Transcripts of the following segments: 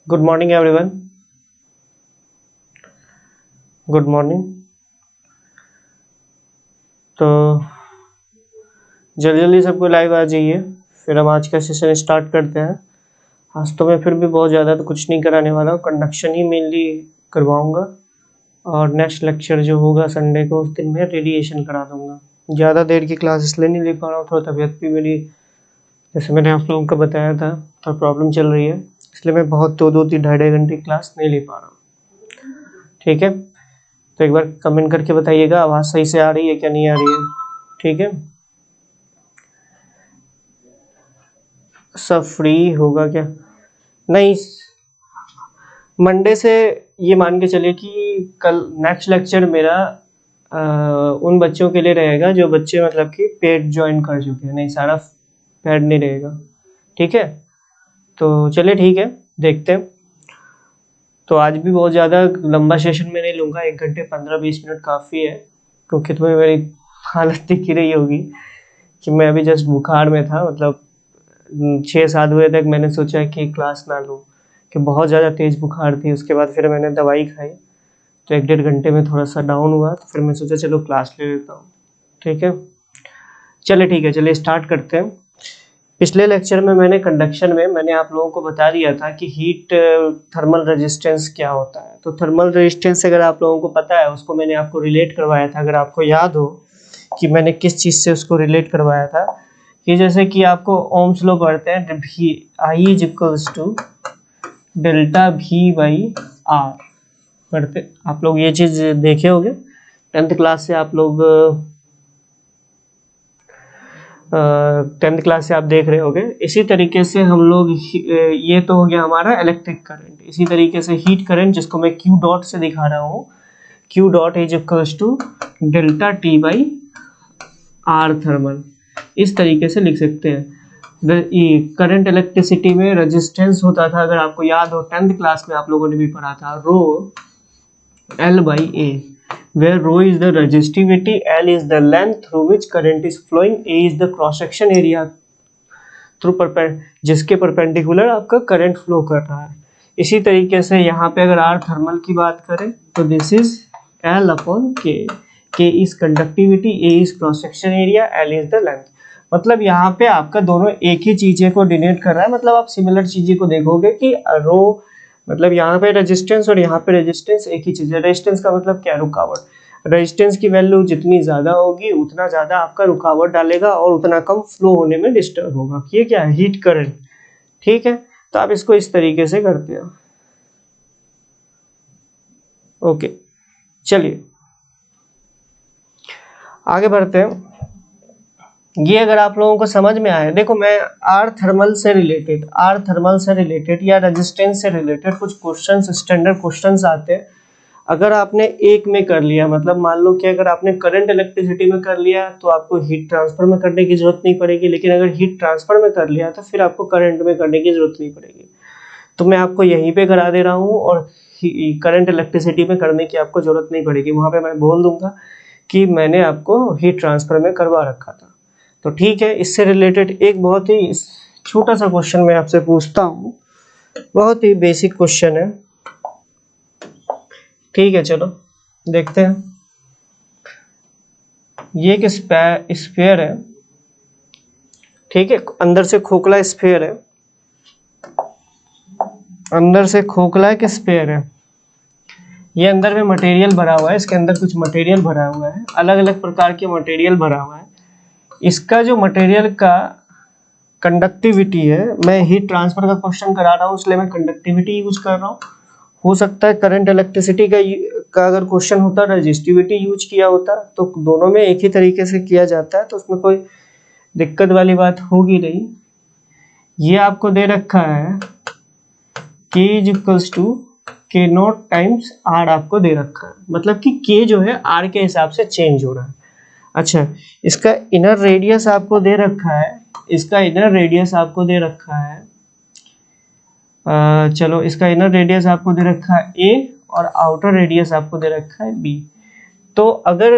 Good morning everyone. Good morning. तो जल्दी जल्दी सबको लाइव आ जाइए, फिर हम आज का सेशन स्टार्ट करते हैं। आज तो मैं फिर भी बहुत ज़्यादा तो कुछ नहीं कराने वाला हूँ, कंडक्शन ही मेनली करवाऊँगा और नेक्स्ट लेक्चर जो होगा संडे को उस दिन मैं रेडिएशन करा दूँगा। ज़्यादा देर की क्लास इसलिए नहीं ले पा रहा हूँ, थोड़ा तबीयत भी मेरी जैसे मैंने आप लोगों को बताया था थोड़ा प्रॉब्लम चल रही है, इसलिए मैं बहुत दो तीन ढाई घंटे क्लास नहीं ले पा रहा हूँ। ठीक है, तो एक बार कमेंट करके बताइएगा आवाज़ सही से आ रही है क्या नहीं आ रही है। ठीक है, सब फ्री होगा क्या? नहीं, मंडे से ये मान के चलिए कि कल नेक्स्ट लेक्चर मेरा उन बच्चों के लिए रहेगा जो बच्चे मतलब कि पेड ज्वाइन कर चुके हैं, नहीं सारा पेड नहीं रहेगा। ठीक है, तो चलिए ठीक है, देखते हैं। तो आज भी बहुत ज़्यादा लंबा सेशन में नहीं लूँगा, 1 घंटे 15-20 मिनट काफ़ी है, क्योंकि तुम्हें मेरी हालत दिख ही रही होगी कि मैं अभी जस्ट बुखार में था। मतलब 6-7 बजे तक मैंने सोचा कि क्लास ना लूँ, कि बहुत ज़्यादा तेज़ बुखार थी। उसके बाद फिर मैंने दवाई खाई, तो 1-1.5 घंटे में थोड़ा सा डाउन हुआ, तो फिर मैं सोचा चलो क्लास ले लेता हूँ। ठीक है, चलिए ठीक है, चलिए स्टार्ट करते हैं। पिछले लेक्चर में मैंने कंडक्शन में मैंने आप लोगों को बता दिया था कि हीट थर्मल रेजिस्टेंस क्या होता है। तो थर्मल रेजिस्टेंस अगर आप लोगों को पता है, उसको मैंने आपको रिलेट करवाया था। अगर आपको याद हो कि मैंने किस चीज़ से उसको रिलेट करवाया था, कि जैसे कि आपको ओम्स लॉ पढ़ते हैं, भी I is equals to delta भी बाई आर पढ़ते। आप लोग ये चीज़ देखे होंगे 10th क्लास से, आप लोग 10th क्लास से आप देख रहे होंगे। इसी तरीके से हम लोग ये तो हो गया हमारा इलेक्ट्रिक करंट। इसी तरीके से हीट करंट, जिसको मैं क्यू डॉट से दिखा रहा हूँ, Q dot is equals to delta T by R thermal, इस तरीके से लिख सकते हैं। करंट इलेक्ट्रिसिटी में रेजिस्टेंस होता था, अगर आपको याद हो 10th क्लास में आप लोगों ने भी पढ़ा था, रो L by A, where rho is the resistivity, L is the length through which current is flowing, A is the cross section area through जिसके परपेंडिकुलर आपका करंट फ्लो कर रहा है। इसी तरीके से यहाँ पे अगर R थर्मल की बात करें तो this is L upon K, K is conductivity, A is cross section area, L is the length. मतलब यहाँ पे आपका दोनों एक ही चीजें को डिनोट कर रहा है। मतलब आप सिमिलर चीजें को देखोगे कि रो मतलब यहाँ पे रेजिस्टेंस और यहाँ पे रेजिस्टेंस एक ही चीज है। रेजिस्टेंस का मतलब क्या? रुकावट। रेजिस्टेंस की वैल्यू जितनी ज्यादा होगी उतना ज्यादा आपका रुकावट डालेगा और उतना कम फ्लो होने में डिस्टर्ब होगा। ये क्या है? Heat current. ठीक है, तो आप इसको इस तरीके से करते हैं। ओके, चलिए आगे बढ़ते हैं। ये अगर आप लोगों को समझ में आए, देखो मैं आर थर्मल से रिलेटेड या रेजिस्टेंस से रिलेटेड कुछ क्वेश्चंस, स्टैंडर्ड क्वेश्चंस आते हैं। अगर आपने एक में कर लिया, मतलब मान लो कि अगर आपने करंट इलेक्ट्रिसिटी में कर लिया तो आपको हीट ट्रांसफर में करने की जरूरत नहीं पड़ेगी, लेकिन अगर हीट ट्रांसफर में कर लिया तो फिर आपको करंट में करने की जरूरत नहीं पड़ेगी। तो मैं आपको यहीं पे करा दे रहा हूँ, और करंट इलेक्ट्रिसिटी में करने की आपको जरूरत नहीं पड़ेगी। वहां पे मैं बोल दूंगा कि मैंने आपको हीट ट्रांसफर में करवा रखा था। तो ठीक है, इससे रिलेटेड एक बहुत ही छोटा सा क्वेश्चन मैं आपसे पूछता हूँ, बहुत ही बेसिक क्वेश्चन है। ठीक है, चलो देखते हैं। ये एक स्फीयर है, ठीक है, अंदर से खोखला स्फीयर है, अंदर से खोखला एक स्फीयर है। ये अंदर में मटेरियल भरा हुआ है, इसके अंदर कुछ मटेरियल भरा हुआ है, अलग अलग प्रकार के मटेरियल भरा हुआ है। इसका जो मटेरियल का कंडक्टिविटी है, मैं हीट ट्रांसफर का क्वेश्चन करा रहा हूँ इसलिए मैं कंडक्टिविटी यूज कर रहा हूँ। हो सकता है करंट इलेक्ट्रिसिटी का अगर क्वेश्चन होता, रेजिस्टिविटी यूज किया होता, तो दोनों में एक ही तरीके से किया जाता है, तो उसमें कोई दिक्कत वाली बात होगी नहीं। ये आपको दे रखा है K is equals to K not times R आपको दे रखा है, मतलब कि K जो है R के हिसाब से चेंज हो रहा है। अच्छा, इसका इनर रेडियस आपको दे रखा है, इसका इनर रेडियस आपको दे रखा है, चलो इसका इनर रेडियस आपको दे रखा है A और आउटर रेडियस आपको दे रखा है B। तो अगर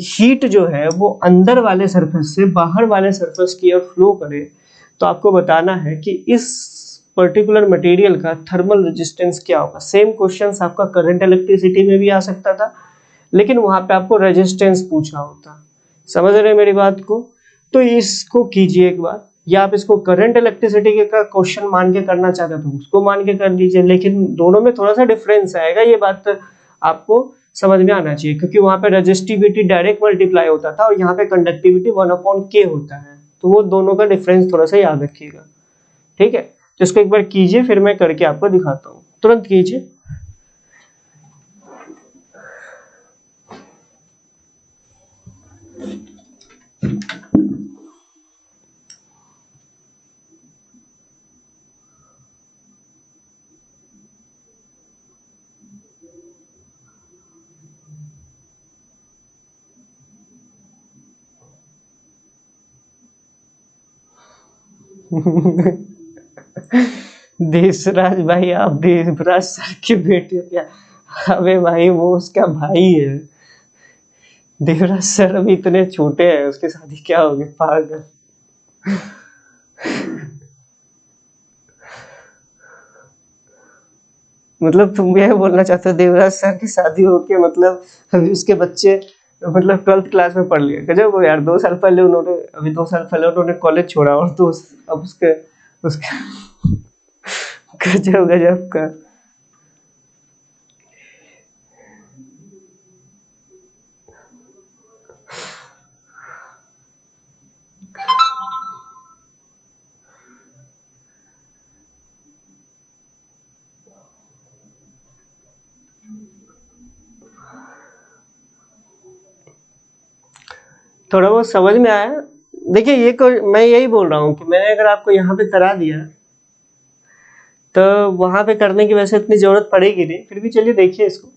हीट जो है वो अंदर वाले सरफेस से बाहर वाले सरफेस की ओर फ्लो करे, तो आपको बताना है कि इस पर्टिकुलर मटेरियल का थर्मल रेजिस्टेंस क्या होगा। सेम क्वेश्चंस आपका करंट इलेक्ट्रिसिटी में भी आ सकता था, लेकिन वहां पे आपको रेजिस्टेंस पूछा होता। समझ रहे हैं मेरी बात को? तो इसको कीजिए एक बार, या आप इसको करंट इलेक्ट्रिसिटी का क्वेश्चन मान के करना चाहते हो तो उसको मान के कर लीजिए, लेकिन दोनों में थोड़ा सा डिफरेंस आएगा, ये बात आपको समझ में आना चाहिए, क्योंकि वहां पे रेजिस्टिविटी डायरेक्ट मल्टीप्लाई होता था और यहाँ पे कंडक्टिविटी 1/k होता है, तो वो दोनों का डिफरेंस थोड़ा सा याद रखिएगा, ठीक है। तो इसको एक बार कीजिए, फिर मैं करके आपको दिखाता हूँ, तुरंत कीजिए। देशराज भाई, आप देवराज सर के बेटे हो क्या? अबे भाई वो उसका भाई है। देवराज सर अभी इतने छोटे हैं, उसकी शादी क्या होगी पागल। मतलब तुम यह बोलना चाहते हो देवराज सर की शादी हो के मतलब अभी उसके बच्चे मतलब 12th क्लास में पढ़ लिए? गजब हो यार, 2 साल पहले उन्होंने, अभी 2 साल पहले उन्होंने कॉलेज छोड़ा और तो अब उसके उसके गजब गजब का। थोड़ा बहुत समझ में आया। देखिए ये मैं यही बोल रहा हूँ कि मैंने अगर आपको यहाँ पे करा दिया तो वहां पे करने की वैसे इतनी जरूरत पड़ेगी नहीं, फिर भी चलिए देखिए इसको।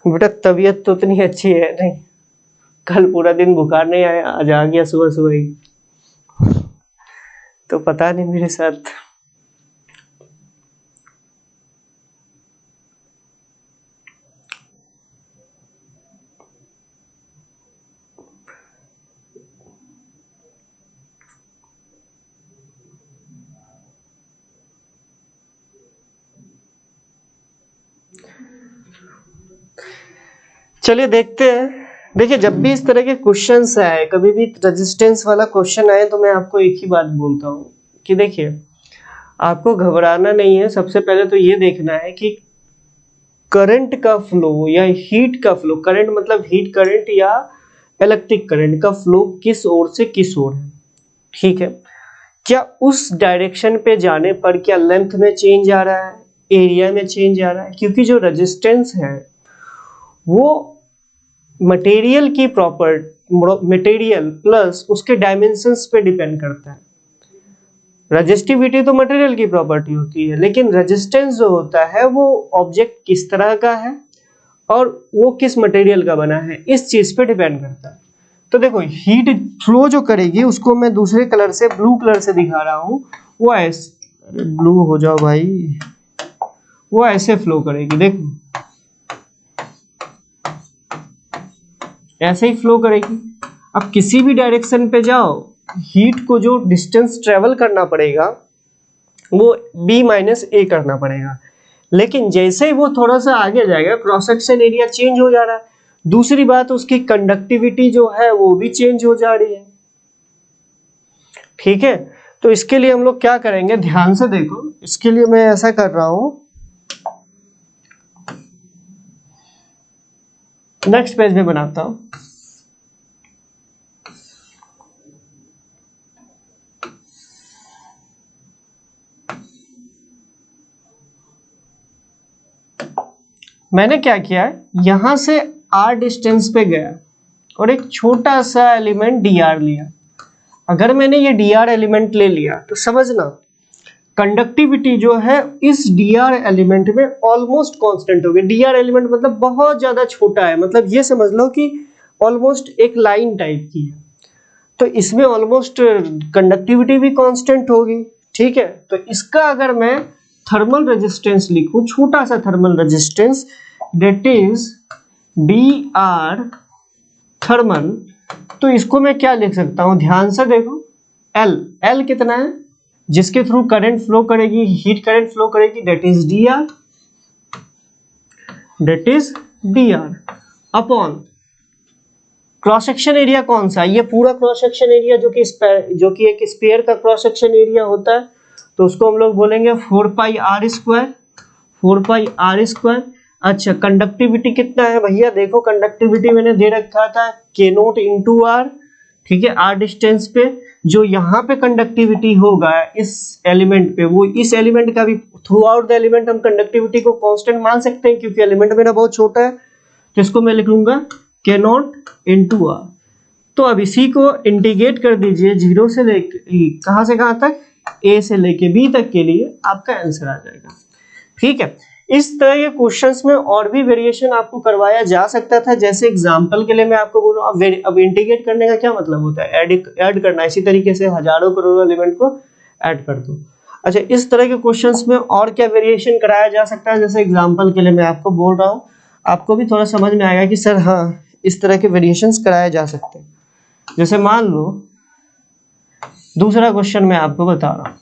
बेटा तबीयत तो उतनी अच्छी है नहीं, कल पूरा दिन बुखार नहीं आया, आज आ गया सुबह सुबह ही, तो पता नहीं मेरे साथ। चलिए देखते हैं। देखिए जब भी इस तरह के क्वेश्चंस आए, कभी भी रेजिस्टेंस वाला क्वेश्चन आए, तो मैं आपको एक ही बात बोलता हूँ कि देखिए आपको घबराना नहीं है। सबसे पहले तो ये देखना है कि करंट का फ्लो या हीट का फ्लो, करंट मतलब हीट करंट या इलेक्ट्रिक करंट का फ्लो किस ओर से किस ओर है, ठीक है। क्या उस डायरेक्शन पे जाने पर क्या लेंथ में चेंज आ रहा है, एरिया में चेंज आ रहा है? क्योंकि जो रेजिस्टेंस है वो मटेरियल की मटेरियल प्लस उसके डायमेंशंस पे डिपेंड करता है। रेजिस्टिविटी तो मटेरियल की प्रॉपर्टी होती है, लेकिन रेजिस्टेंस जो होता है वो ऑब्जेक्ट किस तरह का है और वो किस मटेरियल का बना है, इस चीज पे डिपेंड करता है। तो देखो हीट फ्लो जो करेगी उसको मैं दूसरे कलर से, ब्लू कलर से दिखा रहा हूं। वो ऐसे, ब्लू हो जाओ भाई, वो ऐसे फ्लो करेगी, देखो ऐसे ही फ्लो करेगी। अब किसी भी डायरेक्शन पे जाओ, हीट को जो डिस्टेंस ट्रेवल करना पड़ेगा वो b माइनस ए करना पड़ेगा, लेकिन जैसे ही वो थोड़ा सा आगे जाएगा क्रॉस सेक्शन एरिया चेंज हो जा रहा है। दूसरी बात उसकी कंडक्टिविटी जो है वो भी चेंज हो जा रही है, ठीक है। तो इसके लिए हम लोग क्या करेंगे, ध्यान से देखो। इसके लिए मैं ऐसा कर रहा हूं, नेक्स्ट पेज में बनाता हूं। मैंने क्या किया है, यहां से r डिस्टेंस पे गया और एक छोटा सा एलिमेंट dr लिया। अगर मैंने ये dr एलिमेंट ले लिया तो समझना कंडक्टिविटी जो है इस dr एलिमेंट में ऑलमोस्ट कांस्टेंट होगी। dr एलिमेंट मतलब बहुत ज्यादा छोटा है, मतलब ये समझ लो कि ऑलमोस्ट एक लाइन टाइप की है, तो इसमें ऑलमोस्ट कंडक्टिविटी भी कांस्टेंट होगी, ठीक है। तो इसका अगर मैं थर्मल रेजिस्टेंस लिखूं, छोटा सा thermal resistance, that is dr thermal, तो इसको मैं क्या लिख सकता हूं, ध्यान से देखो, एल, एल कितना है, जिसके थ्रू करंट फ्लो करेगी, हीट करंट फ्लो करेगी, that is D R, that is D R upon cross section area कौन सा, ये पूरा क्रॉस सेक्शन एरिया जो कि एक स्फीयर का क्रॉस सेक्शन एरिया होता है, तो उसको हम लोग बोलेंगे 4 pi r square, 4 pi r square. अच्छा, कंडक्टिविटी कितना है भैया, देखो कंडक्टिविटी मैंने दे रखा था के नोट इंटू आर, ठीक है, आर डिस्टेंस पे जो यहाँ पे कंडक्टिविटी होगा इस एलिमेंट पे, वो इस एलिमेंट का भी थ्रू आउट द एलिमेंट हम कंडक्टिविटी को कांस्टेंट मान सकते हैं, क्योंकि एलिमेंट मेरा बहुत छोटा है, तो इसको मैं लिख लूंगा के नॉट इंटू आर। तो अब इसी को इंटीग्रेट कर दीजिए, जीरो से लेके कहां से कहां तक, ए से लेके बी तक के लिए आपका आंसर आ जाएगा। ठीक है, इस तरह के क्वेश्चंस में और भी वेरिएशन आपको करवाया जा सकता था, जैसे एग्जांपल के लिए मैं आपको बोल रहा हूँ, अब इंटीग्रेट करने का क्या मतलब होता है, ऐड करना, इसी तरीके से हजारों करोड़ों एलिमेंट को ऐड कर दो। अच्छा, इस तरह के क्वेश्चंस में और क्या वेरिएशन कराया जा सकता है, जैसे एग्जांपल के लिए मैं आपको बोल रहा हूँ, आपको भी थोड़ा समझ में आएगा कि सर हाँ इस तरह के वेरिएशंस कराए जा सकते हैं। जैसे मान लो दूसरा क्वेश्चन मैं आपको बता रहा हूँ,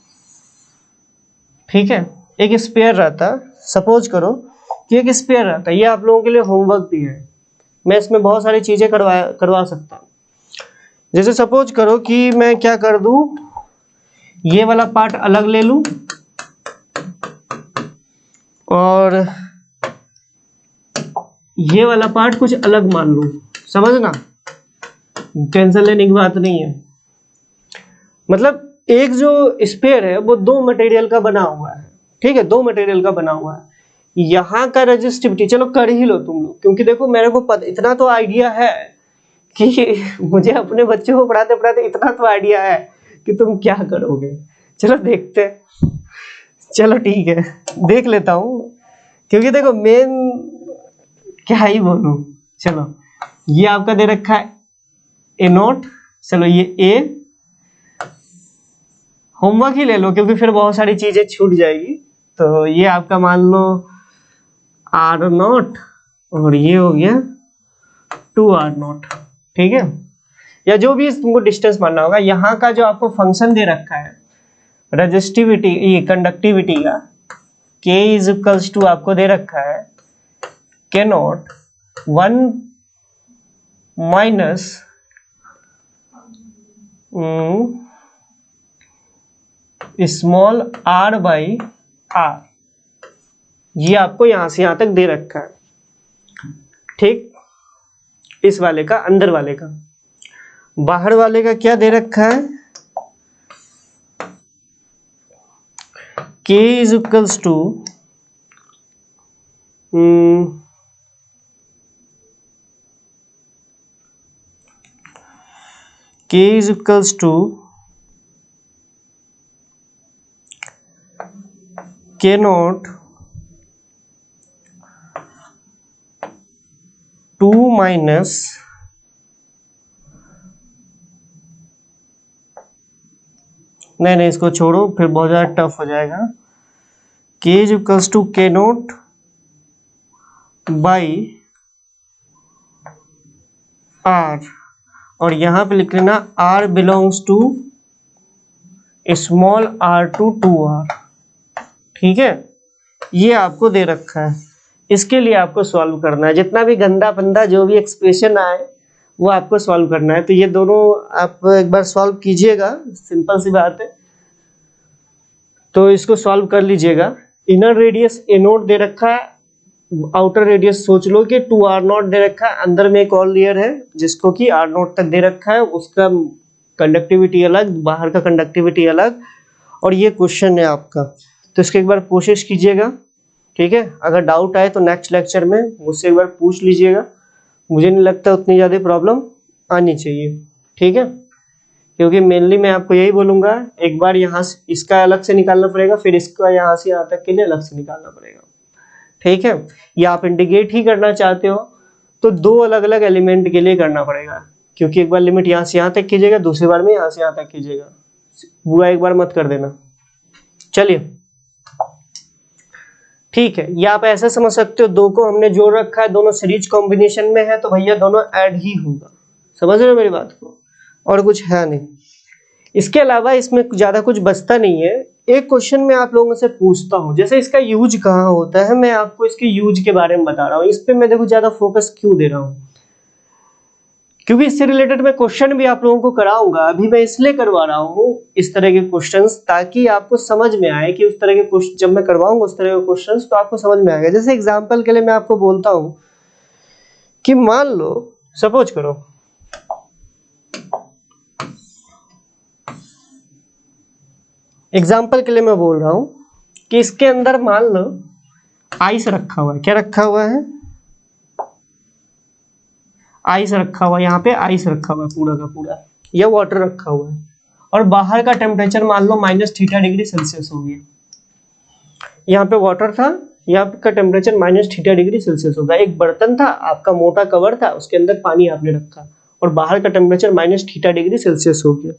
ठीक है, एक स्पेयर रहता, सपोज करो कि एक स्पेयर रहता, ये आप लोगों के लिए होमवर्क भी है, मैं इसमें बहुत सारी चीजें करवा सकता हूँ। जैसे सपोज करो कि मैं क्या कर दूं, ये वाला पार्ट अलग ले लूं और ये वाला पार्ट कुछ अलग मान लूं, समझना, टेंशन लेने की बात नहीं है। मतलब एक जो स्पेयर है वो दो मटेरियल का बना हुआ है, ठीक है, दो मटेरियल का बना हुआ है। यहाँ का रेजिस्टिविटी चलो कर ही लो तुम लोग, क्योंकि देखो मेरे को इतना तो आइडिया है कि मुझे अपने बच्चों को पढ़ाते पढ़ाते इतना तो आइडिया है कि तुम क्या करोगे। चलो देखते हैं, चलो ठीक है देख लेता हूँ, क्योंकि देखो मेन क्या ही बोलूं। चलो ये आपका दे रखा है ए नोट, चलो ये ए, होमवर्क ही ले लो क्योंकि फिर बहुत सारी चीजें छूट जाएगी। तो ये आपका मान लो आर नोट और ये हो गया 2r नोट, ठीक है, या जो भी तुमको डिस्टेंस मानना होगा। यहाँ का जो आपको फंक्शन दे रखा है रेजिस्टिविटी, ये कंडक्टिविटी का k इज इक्वल्स टू आपको दे रखा है के note 1 minus small r by r, ये आपको यहां से यहां तक दे रखा है, ठीक। इस वाले का, अंदर वाले का, बाहर वाले का क्या दे रखा है, k is equals to k is equals to K not 2 minus नहीं इसको छोड़ो फिर बहुत ज़्यादा टफ हो जाएगा। k is equals to K not by r, और यहाँ पे लिख लेना r belongs to small r to 2r, ठीक है। ये आपको दे रखा है, इसके लिए आपको सॉल्व करना है, जितना भी गंदा पंदा जो भी एक्सप्रेशन आए वो आपको सॉल्व करना है। तो ये दोनों आप एक बार सॉल्व कीजिएगा, सिंपल सी बात है, तो इसको सॉल्व कर लीजिएगा। इनर रेडियस ए नोट दे रखा है, आउटर रेडियस सोच लो कि 2r नोट दे रखा है, अंदर में एक और लेयर है जिसको कि r नोट तक दे रखा है, उसका कंडक्टिविटी अलग, बाहर का कंडक्टिविटी अलग, और ये क्वेश्चन है आपका। तो इसको एक बार कोशिश कीजिएगा, ठीक है। अगर डाउट आए तो नेक्स्ट लेक्चर में मुझसे एक बार पूछ लीजिएगा, मुझे नहीं लगता उतनी ज़्यादा प्रॉब्लम आनी चाहिए, ठीक है, क्योंकि मेनली मैं आपको यही बोलूँगा, एक बार यहाँ से इसका अलग से निकालना पड़ेगा, फिर इसका यहाँ से यहाँ तक के लिए अलग से निकालना पड़ेगा, ठीक है। या आप इंटीग्रेट ही करना चाहते हो तो दो अलग अलग एलिमेंट के लिए करना पड़ेगा, क्योंकि एक बार लिमिट यहाँ से यहाँ तक कीजिएगा, दूसरी बार में यहाँ से यहाँ तक कीजिएगा, पूरा एक बार मत कर देना। चलिए ठीक है, ये आप ऐसे समझ सकते हो, दो को हमने जोड़ रखा है, दोनों सीरीज कॉम्बिनेशन में है तो भैया दोनों ऐड ही होगा, समझ रहे हो मेरी बात को, और कुछ है नहीं। इसके अलावा इसमें ज़्यादा कुछ बचता नहीं है। एक क्वेश्चन मैं आप लोगों से पूछता हूँ, जैसे इसका यूज कहाँ होता है, मैं आपको इसके यूज के बारे में बता रहा हूँ। इस पे मैं देखो ज़्यादा फोकस क्यों दे रहा हूँ, क्योंकि इससे रिलेटेड मैं क्वेश्चन भी आप लोगों को कराऊंगा। अभी मैं इसलिए करवा रहा हूँ इस तरह के क्वेश्चंस, ताकि आपको समझ में आए कि उस तरह के क्वेश्चन जब मैं करवाऊंगा उस तरह के क्वेश्चंस, तो आपको समझ में आएगा। जैसे एग्जांपल के लिए मैं आपको बोलता हूँ कि मान लो, सपोज करो, एग्जाम्पल के लिए मैं बोल रहा हूँ कि इसके अंदर मान लो आइस रखा हुआ है। क्या रखा हुआ है? आइस रखा हुआ है। यहाँ पे आइस रखा हुआ है पूरा का पूरा, या वाटर रखा हुआ है, और बाहर का टेम्परेचर मान लो -θ°C हो गया। यहाँ पे वाटर था, यहाँ का टेम्परेचर -θ°C होगा। एक बर्तन था, आपका मोटा कवर था, उसके अंदर पानी आपने रखा, और बाहर का टेम्परेचर -θ°C हो गया।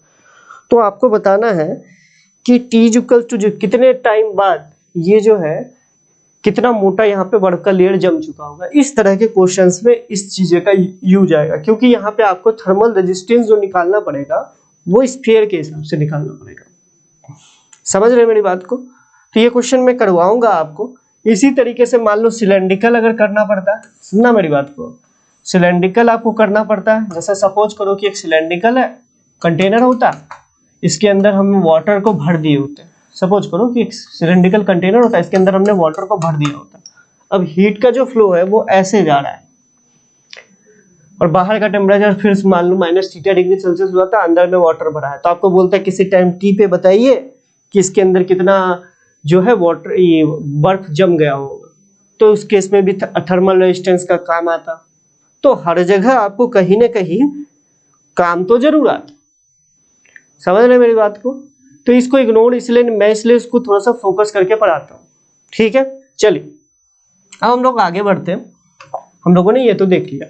तो आपको बताना है कि T इक्वल टू कितने टाइम बाद ये जो है कितना मोटा यहाँ पे बर्फ का लेयर जम चुका होगा। इस तरह के क्वेश्चंस में इस चीज का यूज आएगा, क्योंकि यहाँ पे आपको थर्मल रेजिस्टेंस जो निकालना पड़ेगा वो स्फीयर के हिसाब से निकालना पड़ेगा। समझ रहे मेरी बात को? तो ये क्वेश्चन मैं करवाऊंगा आपको। इसी तरीके से मान लो सिलेंड्रिकल अगर करना पड़ता है, सुनना मेरी बात को, सिलेंड्रिकल आपको करना पड़ता है। जैसे सपोज करो कि एक सिलेंड्रिकल है कंटेनर होता, इसके अंदर हम वाटर को भर दिए होते हैं। सपोज करो कि एक सिलेंड्रिकल कंटेनर होता है, इसके अंदर हमने वाटर को भर दिया होता है। अब हीट का जो फ्लो है वो ऐसे जा रहा है, और बाहर का टेम्परेचर फिर मान लो -θ°C हुआ था, अंदर में वाटर भरा है। तो आपको बोलता है किसी टाइम टी पे बताइए कि इसके अंदर कितना जो है वाटर, ये बर्फ जम गया होगा। तो उस केस में भी थर्मल रेजिस्टेंस का काम आता। तो हर जगह आपको कहीं ना कहीं काम तो जरूर आता। समझ रहे मेरी बात को? तो इसको इग्नोर इसलिए इसको थोड़ा सा फोकस करके पढ़ाता हूँ। ठीक है, चलिए अब हम लोग आगे बढ़ते हैं। हम लोगों ने ये तो देख लिया।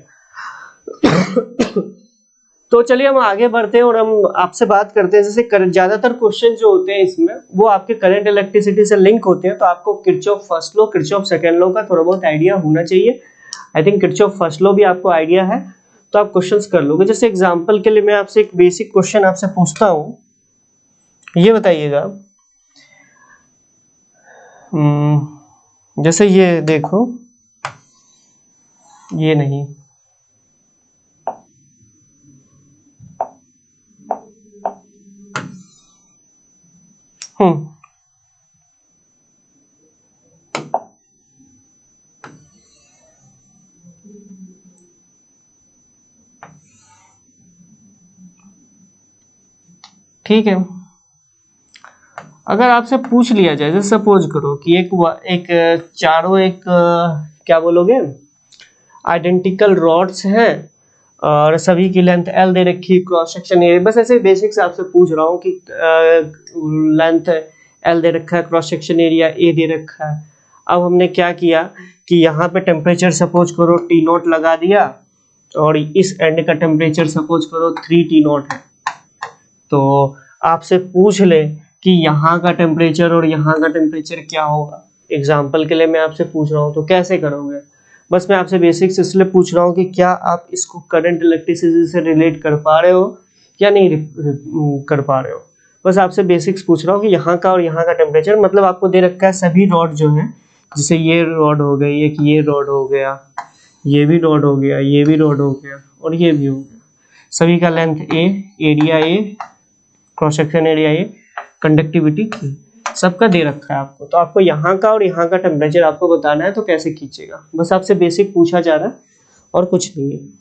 तो चलिए हम आगे बढ़ते हैं और हम आपसे बात करते हैं। जैसे ज्यादातर क्वेश्चन जो होते हैं इसमें वो आपके करंट इलेक्ट्रिसिटी से लिंक होते हैं, तो आपको Kirchhoff first law, Kirchhoff second law का थोड़ा बहुत आइडिया होना चाहिए। I think Kirchhoff first law भी आपको आइडिया है, तो आप क्वेश्चंस कर लोगे। जैसे एग्जांपल के लिए मैं आपसे एक बेसिक क्वेश्चन आपसे पूछता हूँ, ये बताइएगा। जैसे ये देखो, ये नहीं, हम्म ठीक है। अगर आपसे पूछ लिया जाए, जैसे सपोज करो कि एक चारों क्या बोलोगे, आइडेंटिकल रॉड्स हैं, और सभी की लेंथ L दे रखी, क्रॉस सेक्शन एरिया, बस ऐसे बेसिक से आपसे पूछ रहा हूँ कि लेंथ L दे रखा है, क्रॉस सेक्शन एरिया A दे रखा है। अब हमने क्या किया कि यहाँ पे टेम्परेचर सपोज करो T0 लगा दिया, और इस एंड का टेम्परेचर सपोज करो 3T0 है। तो आपसे पूछ ले कि यहाँ का टेम्परेचर और यहाँ का टेम्परेचर क्या होगा, एग्जाम्पल के लिए मैं आपसे पूछ रहा हूँ, तो कैसे करोगे? बस मैं आपसे बेसिक्स इसलिए पूछ रहा हूँ कि क्या आप इसको करंट इलेक्ट्रिसिटी से रिलेट कर पा रहे हो या नहीं कर पा रहे हो। बस आपसे बेसिक्स पूछ रहा हूँ कि यहाँ का और यहाँ का टेम्परेचर, मतलब आपको दे रखा है सभी रॉड जो है, जैसे ये रॉड हो गई, एक ये रॉड हो गया, ये भी रॉड हो गया, ये भी रॉड हो गया, और ये भी हो गया। सभी का length A, area A, cross section area A, conductivity Q, सबका दे रखा है आपको। तो आपको यहाँ का और यहाँ का टेम्परेचर आपको बताना है, तो कैसे खींचेगा, बस आपसे बेसिक पूछा जा रहा है और कुछ नहीं है।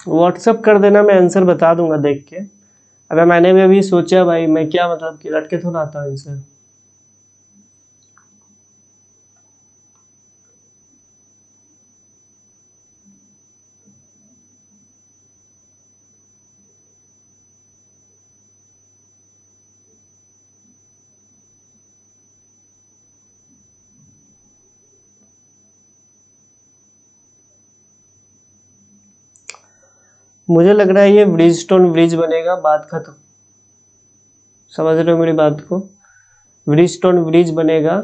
व्हाट्सअप कर देना, मैं आंसर बता दूंगा देख के। अगर मैंने भी अभी सोचा भाई, मैं क्या मतलब कि रट के थोड़ा आता आंसर। मुझे लग रहा है ये ब्रिजस्टोन ब्रिज बनेगा, बात खत्म। समझ रहे हो मेरी बात को? ब्रिजस्टोन ब्रिज बनेगा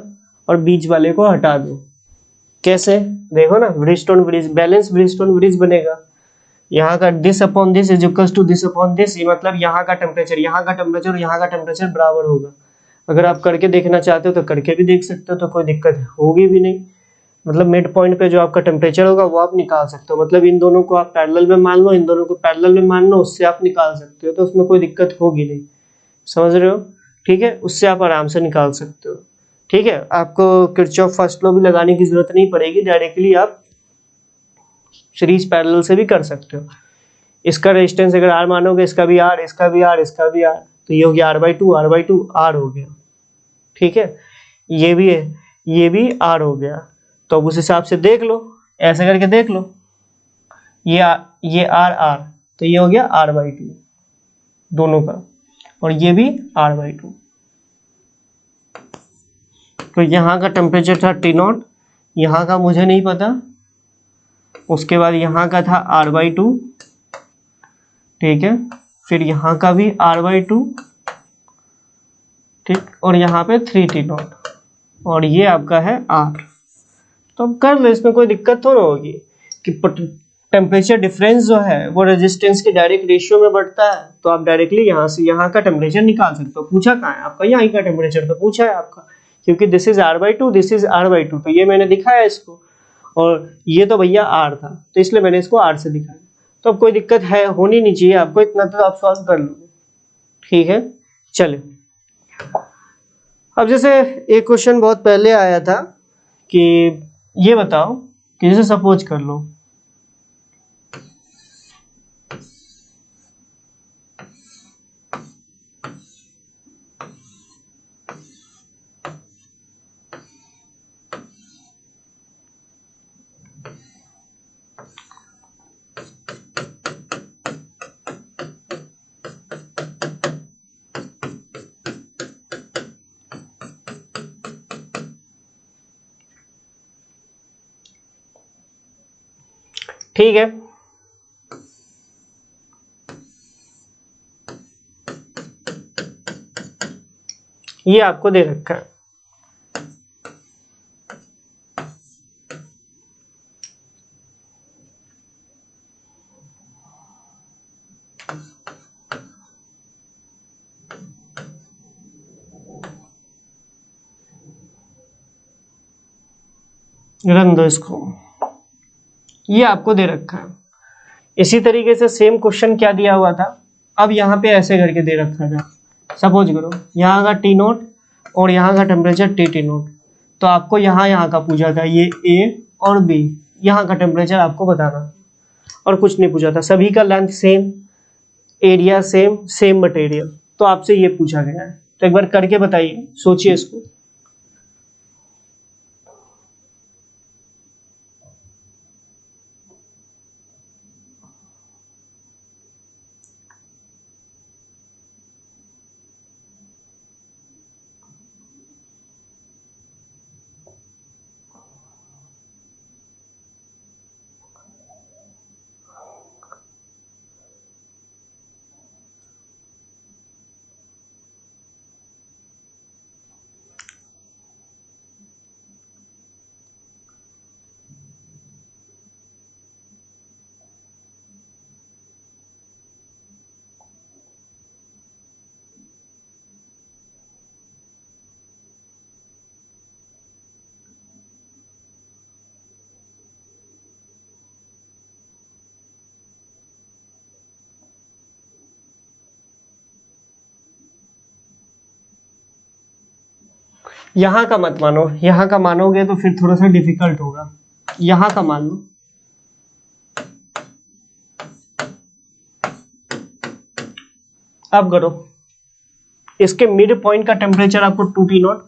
और बीच वाले को हटा दो। कैसे? देखो ना, Bridgestone bridge, balance Bridgestone bridge बनेगा। यहाँ का this upon this is equals to this upon this, ये मतलब यहाँ का टेम्परेचर, यहाँ का टेम्परेचर और यहाँ का टेम्परेचर बराबर होगा। अगर आप करके देखना चाहते हो तो करके भी देख सकते हो, तो कोई दिक्कत होगी भी नहीं। मतलब मिड पॉइंट पे जो आपका टेम्परेचर होगा वो आप निकाल सकते हो। मतलब इन दोनों को आप पैरेलल में मान लो, इन दोनों को पैरेलल में मान लो, उससे आप निकाल सकते हो, तो उसमें कोई दिक्कत होगी नहीं। समझ रहे हो? ठीक है, उससे आप आराम से निकाल सकते हो। ठीक है, आपको किरचॉफ फर्स्ट लॉ भी लगाने की जरूरत नहीं पड़ेगी, डायरेक्टली आप सीरीज पैरेलल से भी कर सकते हो। इसका रेजिस्टेंस अगर R मानोगे, इसका भी R, इसका भी R, इसका भी R, तो ये हो गया R/2, R/2 R हो गया। ठीक है, ये भी है, ये भी R हो गया। तो अब उस हिसाब से देख लो, ऐसे करके देख लो, ये R, तो ये हो गया R/2 दोनों का, और ये भी R/2। तो यहाँ का टेम्परेचर था T0, यहाँ का मुझे नहीं पता, उसके बाद यहाँ का था R/2, ठीक है, फिर यहाँ का भी R/2, ठीक, और यहाँ पे 3T0, और ये आपका है R। तो अब कर लो, इसमें कोई दिक्कत तो ना होगी कि टेम्परेचर डिफरेंस जो है वो रेजिस्टेंस के डायरेक्ट रेशियो में बढ़ता है, तो आप डायरेक्टली यहाँ से यहाँ का टेम्परेचर निकाल सकते हो। पूछा कहाँ है आपका? यहाँ का टेम्परेचर तो पूछा है आपका, क्योंकि this is R/2, this is R/2, तो ये मैंने दिखाया इसको, और ये तो भैया R था, तो इसलिए मैंने इसको R से दिखाया। तो अब कोई दिक्कत है होनी नहीं चाहिए आपको, इतना तो आप सॉल्व कर लोगे। ठीक है, चले। अब जैसे एक क्वेश्चन बहुत पहले आया था कि ये बताओ कि जैसे सपोज कर लो ठीक है, ये आपको दे रखा है, रन दो इसको, ये आपको दे रखा है। इसी तरीके से सेम क्वेश्चन क्या दिया हुआ था, अब यहाँ पे ऐसे करके दे रखा था। सपोज करो यहाँ का T0 और यहाँ का टेम्परेचर T0, तो आपको यहाँ का पूछा था, ये A और B, यहाँ का टेम्परेचर आपको बताना, और कुछ नहीं पूछा था। सभी का length same, area same, same material, तो आपसे ये पूछा गया है। तो एक बार करके बताइए, सोचिए इसको। यहाँ का मत मानो, यहाँ का मानोगे तो फिर थोड़ा सा डिफिकल्ट होगा। यहाँ का मान लो, अब करो, इसके मिड पॉइंट का टेम्परेचर आपको 2T0,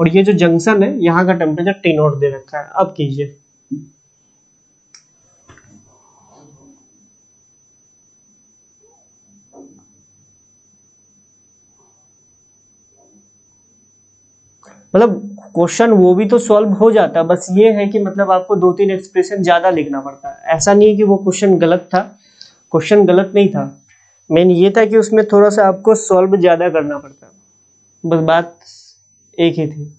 और ये जो जंक्शन है यहाँ का टेम्परेचर T0 दे रखा है। अब कीजिए, मतलब क्वेश्चन वो भी तो सॉल्व हो जाता, बस ये है कि मतलब आपको 2-3 एक्सप्रेशन ज्यादा लिखना पड़ता है। ऐसा नहीं है कि वो क्वेश्चन गलत था, क्वेश्चन गलत नहीं था, मेन ये था कि उसमें थोड़ा सा आपको सॉल्व ज़्यादा करना पड़ता, बस बात एक ही थी।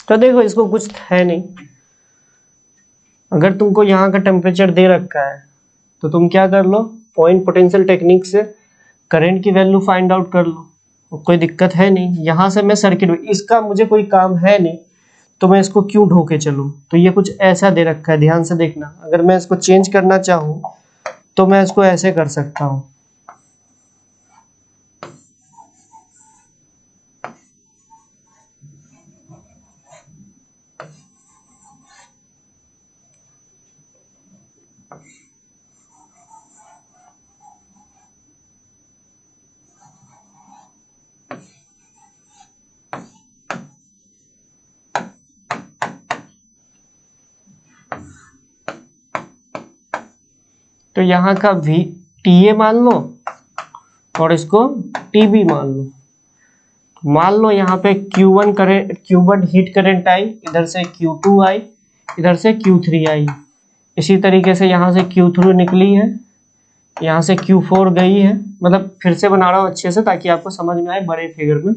तो देखो इसको कुछ है नहीं, अगर तुमको यहाँ का टेम्परेचर दे रखा है तो तुम क्या कर लो, पॉइंट पोटेंशियल टेक्निक से करंट की वैल्यू फाइंड आउट कर लो, कोई दिक्कत है नहीं। यहाँ से मैं सर्किट, इसका मुझे कोई काम है नहीं तो मैं इसको क्यों ढोके चलूँ, तो ये कुछ ऐसा दे रखा है, ध्यान से देखना। अगर मैं इसको चेंज करना चाहूँ तो मैं इसको ऐसे कर सकता हूँ, तो यहाँ का वी टी ए मान लो और इसको टी बी मान लो। मान लो यहाँ पे Q1 current, Q1 heat current I, इधर से Q2 आई, इधर से Q3 आई, इसी तरीके से यहाँ से Q3 निकली है, यहाँ से Q4 गई है। मतलब फिर से बना रहा हूँ अच्छे से ताकि आपको समझ में आए बड़े फिगर में।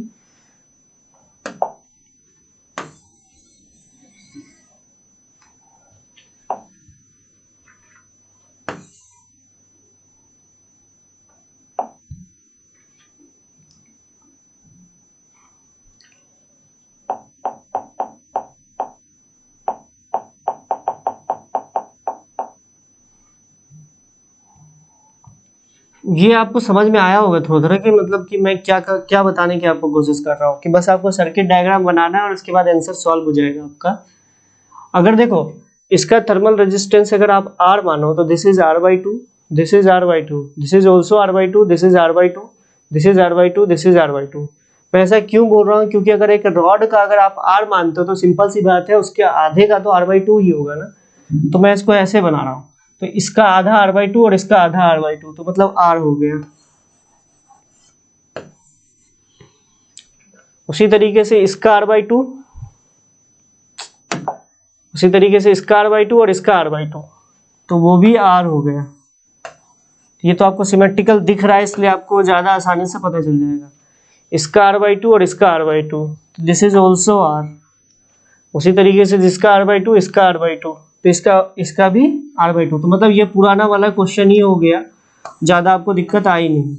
ये आपको समझ में आया होगा थोड़ा थोड़ा कि मतलब कि मैं क्या बताने की आपको कोशिश कर रहा हूँ, कि बस आपको सर्किट डायग्राम बनाना है और उसके बाद आंसर सॉल्व हो जाएगा आपका। अगर देखो इसका थर्मल रेजिस्टेंस अगर आप R मानो तो this is R/2, this is R/2, this is also R/2, this is R/2, this is R/2, this is R/2। मैं ऐसा क्यों बोल रहा हूँ, क्योंकि अगर एक रॉड का अगर आप R मानते हो तो सिंपल सी बात है उसके आधे का तो R/2 ही होगा ना। तो मैं इसको ऐसे बना रहा हूँ, तो इसका आधा R/2 और इसका आधा R/2, तो मतलब R हो गया। उसी तरीके से इसका R/2, उसी तरीके से इसका R/2 और इसका R/2, तो वो भी R हो गया। ये तो आपको सिमेट्रिकल दिख रहा है इसलिए आपको ज्यादा आसानी से पता चल जाएगा। इसका R/2 और इसका R/2, this is also R। उसी तरीके से जिसका R/2 इसका R/2, तो इसका भी R/2। तो मतलब ये पुराना वाला क्वेश्चन ही हो गया, ज्यादा आपको दिक्कत आई नहीं।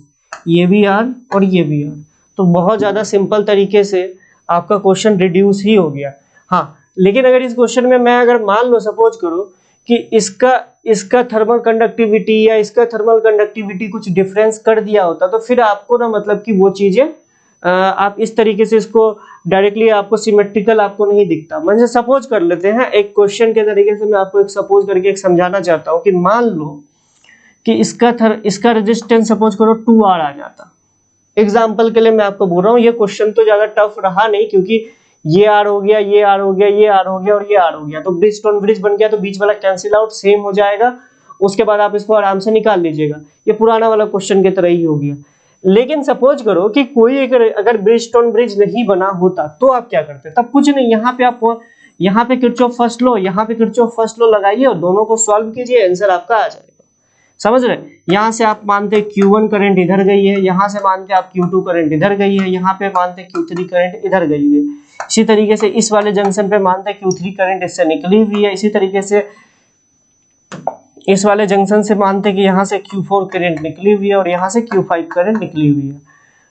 ये भी R और ये भी R, तो बहुत ज्यादा सिंपल तरीके से आपका क्वेश्चन रिड्यूस ही हो गया। हाँ, लेकिन अगर इस क्वेश्चन में मैं अगर मान लो सपोज करो कि इसका थर्मल कंडक्टिविटी या इसका थर्मल कंडक्टिविटी कुछ डिफरेंस कर दिया होता, तो फिर आपको ना मतलब कि वो चीजें आप इस तरीके से इसको डायरेक्टली आपको सिमेट्रिकल आपको नहीं दिखता। मतलब सपोज कर लेते हैं एक क्वेश्चन के तरीके से, मैं आपको एक सपोज करके एक समझाना चाहता हूँ कि मान लो कि इसका रेजिस्टेंस सपोज करो 2R आ जाता। एग्जाम्पल के लिए मैं आपको बोल रहा हूँ, ये क्वेश्चन तो ज्यादा टफ रहा नहीं क्योंकि ये R हो गया, ये R हो गया, ये R हो गया और ये R हो गया, तो ब्रिज स्टोन ब्रिज बन गया, तो बीच वाला कैंसिल आउट सेम हो जाएगा। उसके बाद आप इसको आराम से निकाल लीजिएगा, ये पुराना वाला क्वेश्चन की तरह ही हो गया। लेकिन सपोज करो कि कोई अगर ब्रिज स्टोन ब्रिज नहीं बना होता तो आप क्या करते? तब कुछ नहीं, यहाँ पे किरचॉफ फर्स्ट लॉ, यहाँ पे किरचॉफ फर्स्ट लॉ लगाइए और दोनों को सॉल्व कीजिए, आंसर आपका आ जाएगा। समझ रहे? यहाँ से आप मानते Q1 करंट इधर गई है, यहाँ से मानते आप Q2 करंट इधर गई है, यहाँ पे मानते Q3 करंट इधर गई हुई है। इसी तरीके से इस वाले जंक्शन पे मानते Q3 करंट इससे निकली हुई है, इसी तरीके से इस वाले जंक्शन से मानते कि यहाँ से Q4 करंट निकली हुई है और यहाँ से Q5 करंट निकली हुई है।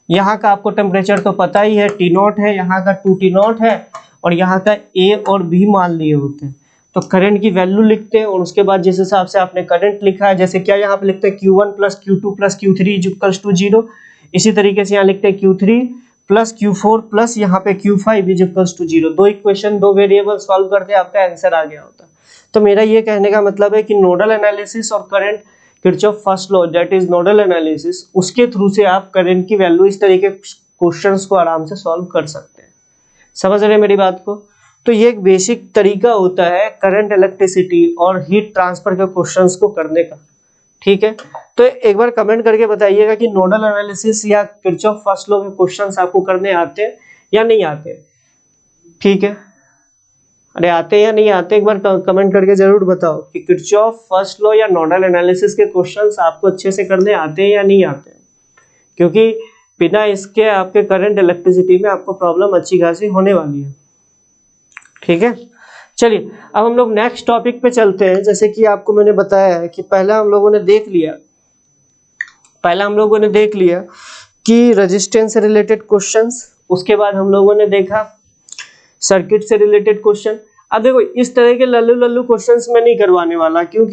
यहाँ का आपको टेम्परेचर तो पता ही है, टी नॉट है, यहाँ का 2T0 है, और यहाँ का ए और बी मान लिए होते हैं। तो करंट की वैल्यू लिखते हैं और उसके बाद जिस हिसाब से आपने करंट लिखा है, जैसे क्या यहाँ पे लिखते हैं Q1 plus Q2 plus Q3 equals to 0, इसी तरीके से यहाँ लिखते हैं Q3 प्लस Q4 प्लस यहाँ पे Q5 इक्वल्स टू 0। दो इक्वेशन, दो वेरिएबल सॉल्व करते आपका आंसर आ गया होता। तो मेरा ये कहने का मतलब है कि नोडल एनालिसिस और current Kirchhoff first law that is nodal analysis, उसके थ्रू से आप करंट की वैल्यू इस तरीके क्वेश्चंस को आराम से सॉल्व कर सकते हैं। समझ रहे हैं मेरी बात को? तो ये एक बेसिक तरीका होता है करंट, इलेक्ट्रिसिटी और हीट ट्रांसफर के क्वेश्चंस को करने का। ठीक है, तो एक बार कमेंट करके बताइएगा कि नोडल एनालिसिस या किरचॉफ फर्स्ट लॉ के क्वेश्चंस आपको करने आते हैं या नहीं आते। ठीक है, अरे आते हैं या नहीं आते, एक बार कमेंट करके जरूर बताओ कि किरचॉफ फर्स्ट लॉ या नोडल एनालिसिस के क्वेश्चंस आपको अच्छे से करने आते हैं या नहीं आते हैं, क्योंकि बिना इसके आपके करंट, इलेक्ट्रिसिटी में आपको प्रॉब्लम अच्छी खासी होने वाली है। ठीक है, चलिए अब हम लोग नेक्स्ट टॉपिक पे चलते हैं। जैसे कि आपको मैंने बताया है कि पहला हम लोगों ने देख लिया कि रेजिस्टेंस से रिलेटेड क्वेश्चंस, उसके बाद हम लोगों ने देखा सर्किट से रिलेटेड क्वेश्चन। अब देखो इस तरह के लल्लू लल्लू क्वेश्चंस मैं नहीं करवाने वाला, क्यों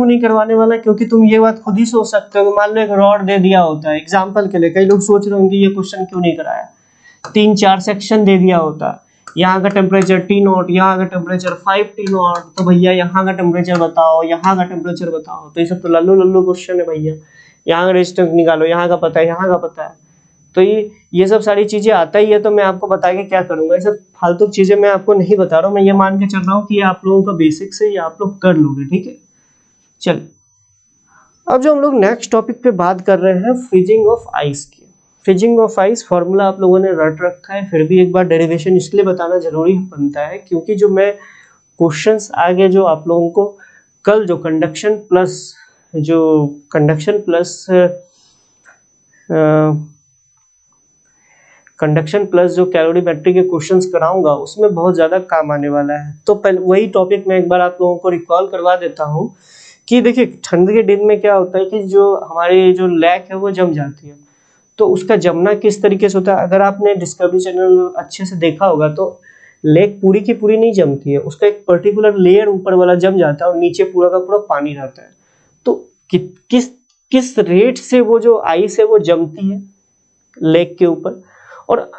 नहीं करवाने वाला, क्योंकि तुम ये बात खुद ही सोच सकते हो। मान लो एक रॉड दे दिया होता है एग्जांपल के लिए, कई लोग सोच रहे होंगे ये क्वेश्चन क्यों नहीं कराया, 3-4 सेक्शन दे दिया होता, यहाँ का टेम्परेचर T0, यहाँ का टेम्परेचर 5T0, तो भैया यहाँ का टेम्परेचर बताओ, यहाँ का टेम्परेचर बताओ। तो ये सब तो लल्लू लल्लू क्वेश्चन है भैया, यहाँ का रेजिस्टेंस निकालो, यहाँ का पता है, यहाँ का पता है। तो ये सब सारी चीजें आता ही है, तो मैं आपको बता के क्या करूंगा, ये सब फालतू चीजें मैं आपको नहीं बता रहा हूँ, मैं ये मान के चल रहा हूँ कि आप लोगों का बेसिक से ये आप लोग कर लोगे। ठीक है, चलिए अब जो हम लोग नेक्स्ट टॉपिक पे बात कर रहे हैं फ्रीजिंग ऑफ आइस की। फ्रीजिंग ऑफ आइस फॉर्मूला आप लोगों ने रट रखा है, फिर भी एक बार डेरिवेशन इसलिए बताना जरूरी बनता है क्योंकि जो मैं क्वेश्चंस आगे जो आप लोगों को कल जो कंडक्शन प्लस जो कैलोरीमेट्री के क्वेश्चंस कराऊंगा उसमें बहुत ज्यादा काम आने वाला है। तो पहले वही टॉपिक मैं एक बार आप लोगों को रिकॉल करवा देता हूँ कि देखिए ठंड के दिन में क्या होता है कि जो हमारी जो लैक है वो जम जाती है। तो उसका जमना किस तरीके से होता है, अगर आपने डिस्कवरी चैनल अच्छे से देखा होगा तो लेक पूरी की पूरी नहीं जमती है, उसका एक पर्टिकुलर लेयर ऊपर वाला जम जाता है और नीचे पूरा का पूरा पानी रहता है। तो किस रेट से वो जो आइस है वो जमती है लेक के ऊपर, और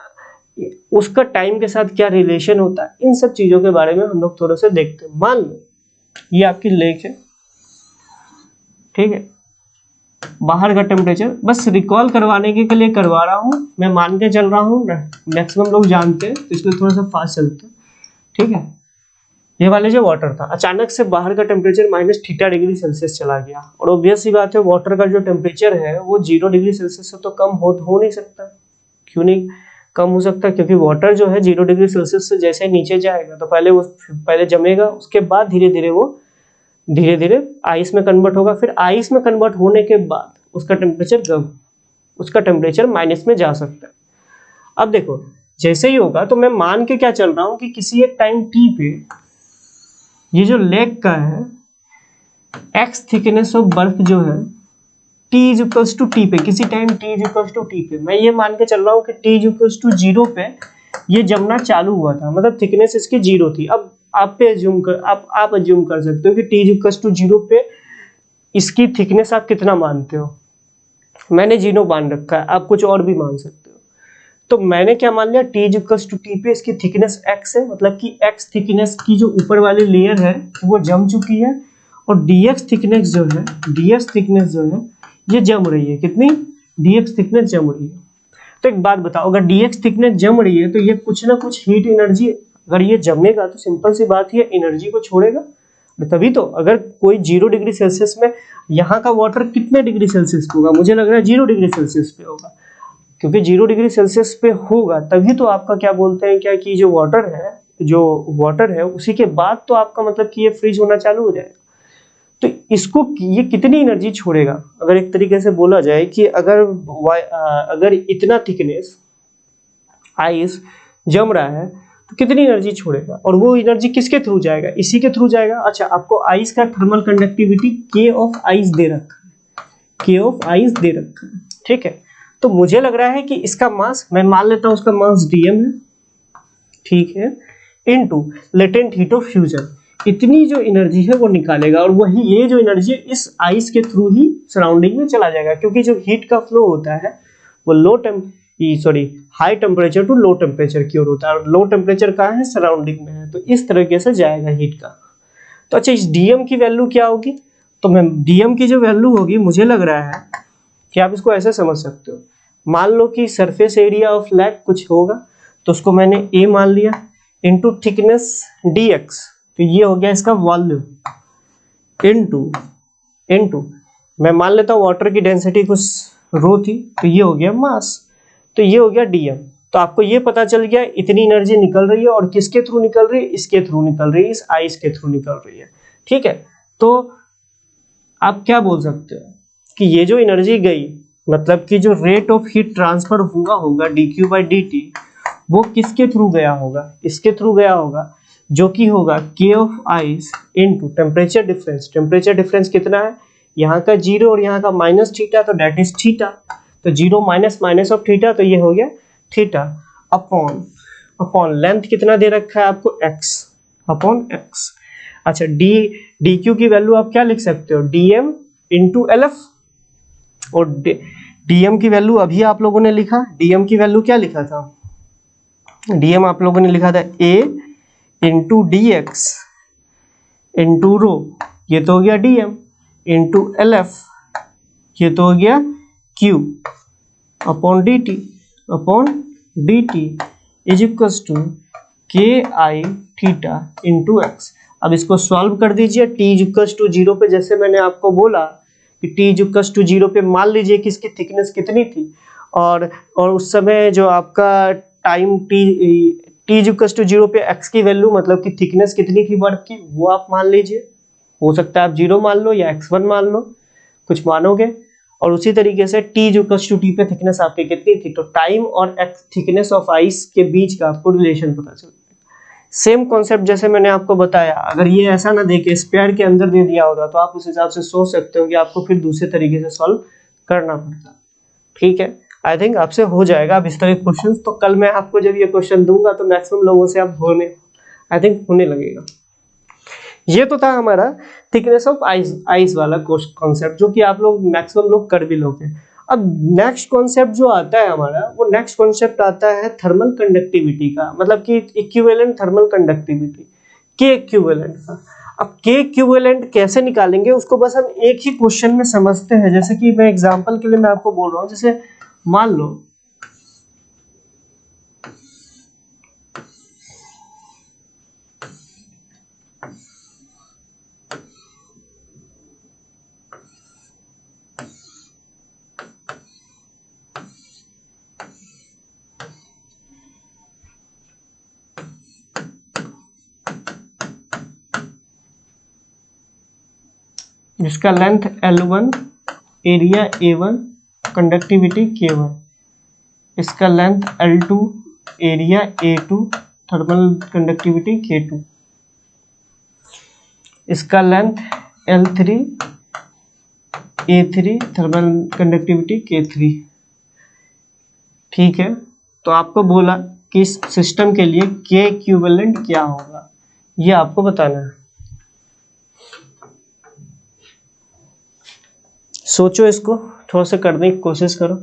उसका टाइम के साथ क्या रिलेशन होता है, इन सब चीजों के बारे में हम लोग थोड़ा सा देखते हैं। मान लो ये आपकी लेक है, ठीक है, बाहर का टेम्परेचर बस रिकॉल करवाने के लिए करवा रहा हूँ, मैं मान के चल रहा हूँ, मैक्सिमम लोग जानते हैं तो इसलिए थोड़ा सा फास्ट चलते हैं। ठीक है, ये वाले जो वाटर था अचानक से बाहर का टेम्परेचर -θ डिग्री सेल्सियस चला गया, और ऑब्वियस सी बात है वाटर का जो टेम्परेचर है वो 0 डिग्री सेल्सियस से तो कम हो नहीं सकता। क्यों नहीं कम हो सकता, क्योंकि वाटर जो है 0 डिग्री सेल्सियस से जैसे नीचे जाएगा तो पहले जमेगा, उसके बाद धीरे धीरे आइस में कन्वर्ट होगा, फिर आइस में कन्वर्ट होने के बाद उसका टेम्परेचर माइनस में जा सकता है। अब देखो जैसे ही होगा तो मैं मान के क्या चल रहा हूं कि किसी एक टाइम t पे ये जो लेक का है x थिकनेस ऑफ बर्फ जो है t इक्वल्स टू टी पे, किसी time t equals to T पे मैं ये मान के चल रहा हूं कि t इक्वल्स टू 0 पे ये जमना चालू हुआ था, मतलब थिकनेस इसकी 0 थी। अब आप अज्यूम कर सकते हो कि t इक्वल्स टू 0 पे इसकी थिकनेस आप कितना मानते हो। मैंने 0 मान रखा है, आप कुछ और भी मान सकते हो। तो मैंने क्या मान लिया, t इक्वल्स टू टी पे इसकी थिकनेस x है, मतलब कि x थिकनेस की जो ऊपर वाली लेयर है वो जम चुकी है, और dx थिकनेस जो है ये जम रही है। कितनी dx थिकनेस जम रही है। तो एक बात बताओ, अगर dx थिकनेस जम रही है तो ये कुछ ना कुछ हीट एनर्जी, अगर ये जमेगा तो सिंपल सी बात है एनर्जी को छोड़ेगा। तभी तो अगर कोई 0 डिग्री सेल्सियस में, यहाँ का वाटर कितने डिग्री सेल्सियस पे होगा, मुझे लग रहा है 0 डिग्री सेल्सियस पे होगा, क्योंकि 0 डिग्री सेल्सियस पे होगा तभी तो आपका क्या बोलते हैं क्या कि जो वाटर है उसी के बाद तो आपका मतलब कि ये फ्रीज होना चालू हो जाएगा। तो इसको ये कितनी एनर्जी छोड़ेगा, अगर एक तरीके से बोला जाए कि अगर इतना थिकनेस आइस जम रहा है तो कितनी एनर्जी छोड़ेगा, और वो एनर्जी किसके थ्रू जाएगा, इसी के थ्रू जाएगा। अच्छा, आपको आइस का thermal conductivity K of ice दे रखा है, ठीक है। तो मुझे लग रहा है कि इसका मास, मैं मान लेता हूं उसका मास dm है, ठीक है, into latent heat of fusion, इतनी जो एनर्जी है वो निकालेगा, और वही ये जो एनर्जी इस आइस के थ्रू ही सराउंडिंग में चला जाएगा, क्योंकि जो हीट का फ्लो होता है वो high temperature to low temperature की ओर होता है, और लो टेम्परेचर कहाँ है, सराउंडिंग में है, तो इस तरीके से जाएगा हीट का। तो अच्छा, इस डीएम की वैल्यू क्या होगी, तो मैं डीएम की जो वैल्यू होगी, मुझे लग रहा है कि आप इसको ऐसे समझ सकते हो, मान लो कि सरफेस एरिया ऑफ लैक कुछ होगा, तो उसको मैंने ए मान लिया, इंटू थिकनेस dx, तो ये हो गया इसका वॉल्यूम, इंटू इंटू मैं मान लेता हूँ वाटर की डेंसिटी कुछ रो थी, तो ये हो गया मास, तो ये हो गया डीएम। तो आपको ये पता चल गया इतनी एनर्जी निकल रही है, और किसके थ्रू निकल रही है, इसके थ्रू निकल रही है, इस आइस के थ्रू निकल रही है, ठीक है। तो आप क्या बोल सकते हो कि ये जो एनर्जी गई, मतलब कि जो रेट ऑफ हीट ट्रांसफर हुआ होगा dq बाई dt, वो किसके थ्रू गया होगा, इसके थ्रू गया होगा, जो कि होगा k of ice into temperature difference. Temperature difference कितना है, यहाँ का जीरो और यहाँ का माइनस थीटा, तो डेट इज थीटा, तो zero minus minus of theta, तो ये हो गया थीटा, अपॉन अपॉन लेंथ कितना दे रखा है आपको, x अपॉन x। अच्छा, डी क्यू की वैल्यू आप क्या लिख सकते हो, dm इंटू एल एफ, और dm की वैल्यू अभी आप लोगों ने लिखा, dm की वैल्यू क्या लिखा था, dm आप लोगों ने लिखा था a into D x into rho, ये तो हो गया dm, इंटू एल एफ, ये तो हो गया q upon D T is equal to K I theta into x. अब इसको सॉल्व कर दीजिए, t is equal to zero पे, जैसे मैंने आपको बोला कि t is equal to zero पे मान लीजिए कि इसकी थिकनेस कितनी थी, और उस समय जो आपका time t is equal to zero पे x की वैल्यू, मतलब कि थिकनेस कितनी थी बर्फ की, वो आप मान लीजिए, हो सकता है आप जीरो मान लो या x1 मान लो, कुछ मानोगे, और उसी तरीके से t जो कस टू टी पे थिकनेस आपकी कितनी थी, तो टाइम और थिकनेस ऑफ आइस के बीच का आपको रिलेशन पता चल जाएगा। सेम कॉन्सेप्ट जैसे मैंने आपको बताया, अगर ये ऐसा ना दे के स्पेयर के अंदर दे दिया होता, तो आप उस हिसाब से सोच सकते हो कि आपको फिर दूसरे तरीके से सॉल्व करना पड़ता, ठीक है। आई थिंक आपसे हो जाएगा अब इस तरह के क्वेश्चन, तो कल मैं आपको जब ये क्वेश्चन दूंगा तो मैक्सिमम लोगों से आप आई थिंक होने लगेगा। ये तो था हमारा थिकनेस ऑफ आइस वाला कॉन्सेप्ट, जो कि आप लोग मैक्सिमम लोग कर भी लोगे। अब नेक्स्ट कॉन्सेप्ट जो आता है हमारा, वो नेक्स्ट कॉन्सेप्ट आता है थर्मल कंडक्टिविटी का, मतलब कि इक्विवेलेंट थर्मल कंडक्टिविटी, के इक्विवेलेंट का। अब के इक्विवेलेंट कैसे निकालेंगे उसको बस हम एक ही क्वेश्चन में समझते हैं। जैसे कि मैं एग्जांपल के लिए मैं आपको बोल रहा हूँ, जैसे मान लो जिसका length L1, area A1, conductivity K1, इसका length L2, area A2, thermal conductivity K2, इसका length L3, A3, thermal conductivity K3, ठीक है। तो आपको बोला कि इस सिस्टम के लिए K इक्विवेलेंट क्या होगा, ये आपको बताना है। सोचो, इसको थोड़ा सा करने की कोशिश करो।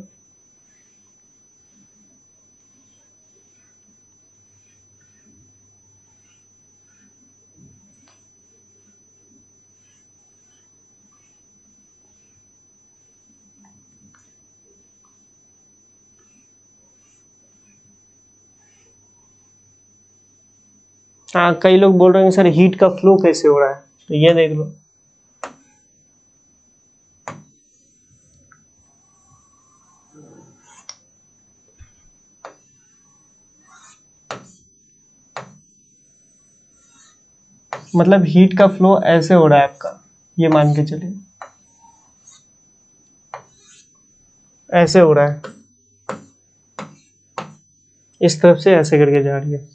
हाँ, कई लोग बोल रहे हैं सर हीट का फ्लो कैसे हो रहा है, तो ये देख लो। मतलब हीट का फ्लो ऐसे हो रहा है आपका, ये मान के चलिए ऐसे हो रहा है, इस तरफ से ऐसे करके जा रही है।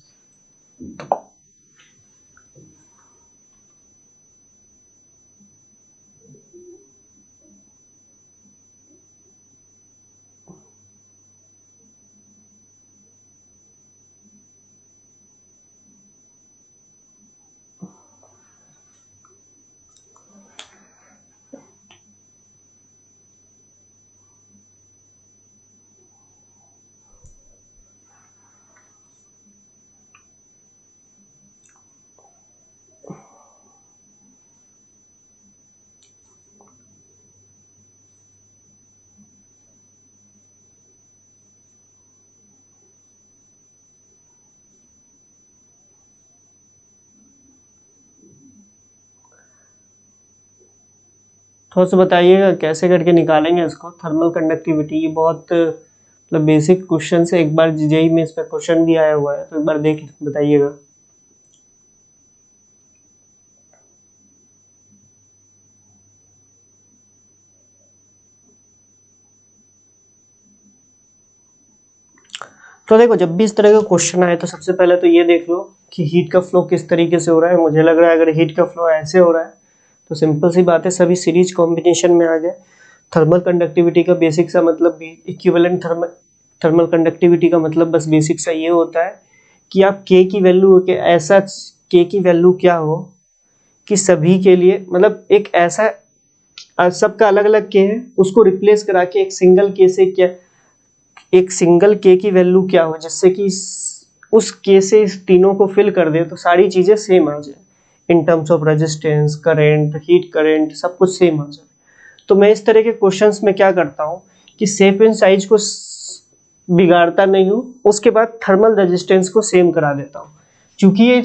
थोड़ा सा बताइएगा कैसे करके निकालेंगे इसको, थर्मल कंडक्टिविटी। ये बहुत मतलब बेसिक क्वेश्चन से, एक बार जेईई में इस पर क्वेश्चन भी आया हुआ है, तो एक बार देख बताइएगा। तो देखो, जब भी इस तरह का क्वेश्चन आए तो सबसे पहले तो ये देख लो कि हीट का फ्लो किस तरीके से हो रहा है। मुझे लग रहा है अगर हीट का फ्लो ऐसे हो रहा है तो सिंपल सी बात है, सभी सीरीज कॉम्बिनेशन में आ जाए। थर्मल कंडक्टिविटी का बेसिक सा मतलब भी इक्विवेलेंट थर्मल कंडक्टिविटी का मतलब बस बेसिक सा ये होता है कि आप के की वैल्यू के ऐसा के की वैल्यू क्या हो कि सभी के लिए, मतलब एक ऐसा सबका अलग अलग के है, उसको रिप्लेस करा के एक सिंगल के से क्या, एक सिंगल के की वैल्यू क्या हो जिससे कि उस के से इस तीनों को फिल कर दे तो सारी चीजें सेम आ जाए in terms of resistance, current, heat current, सब कुछ सेम आ जाए। तो मैं इस तरह के क्वेश्चंस में क्या करता हूँ कि शेप एंड साइज को बिगाड़ता नहीं हूँ, उसके बाद थर्मल रेजिस्टेंस को सेम करा देता हूँ। क्योंकि ये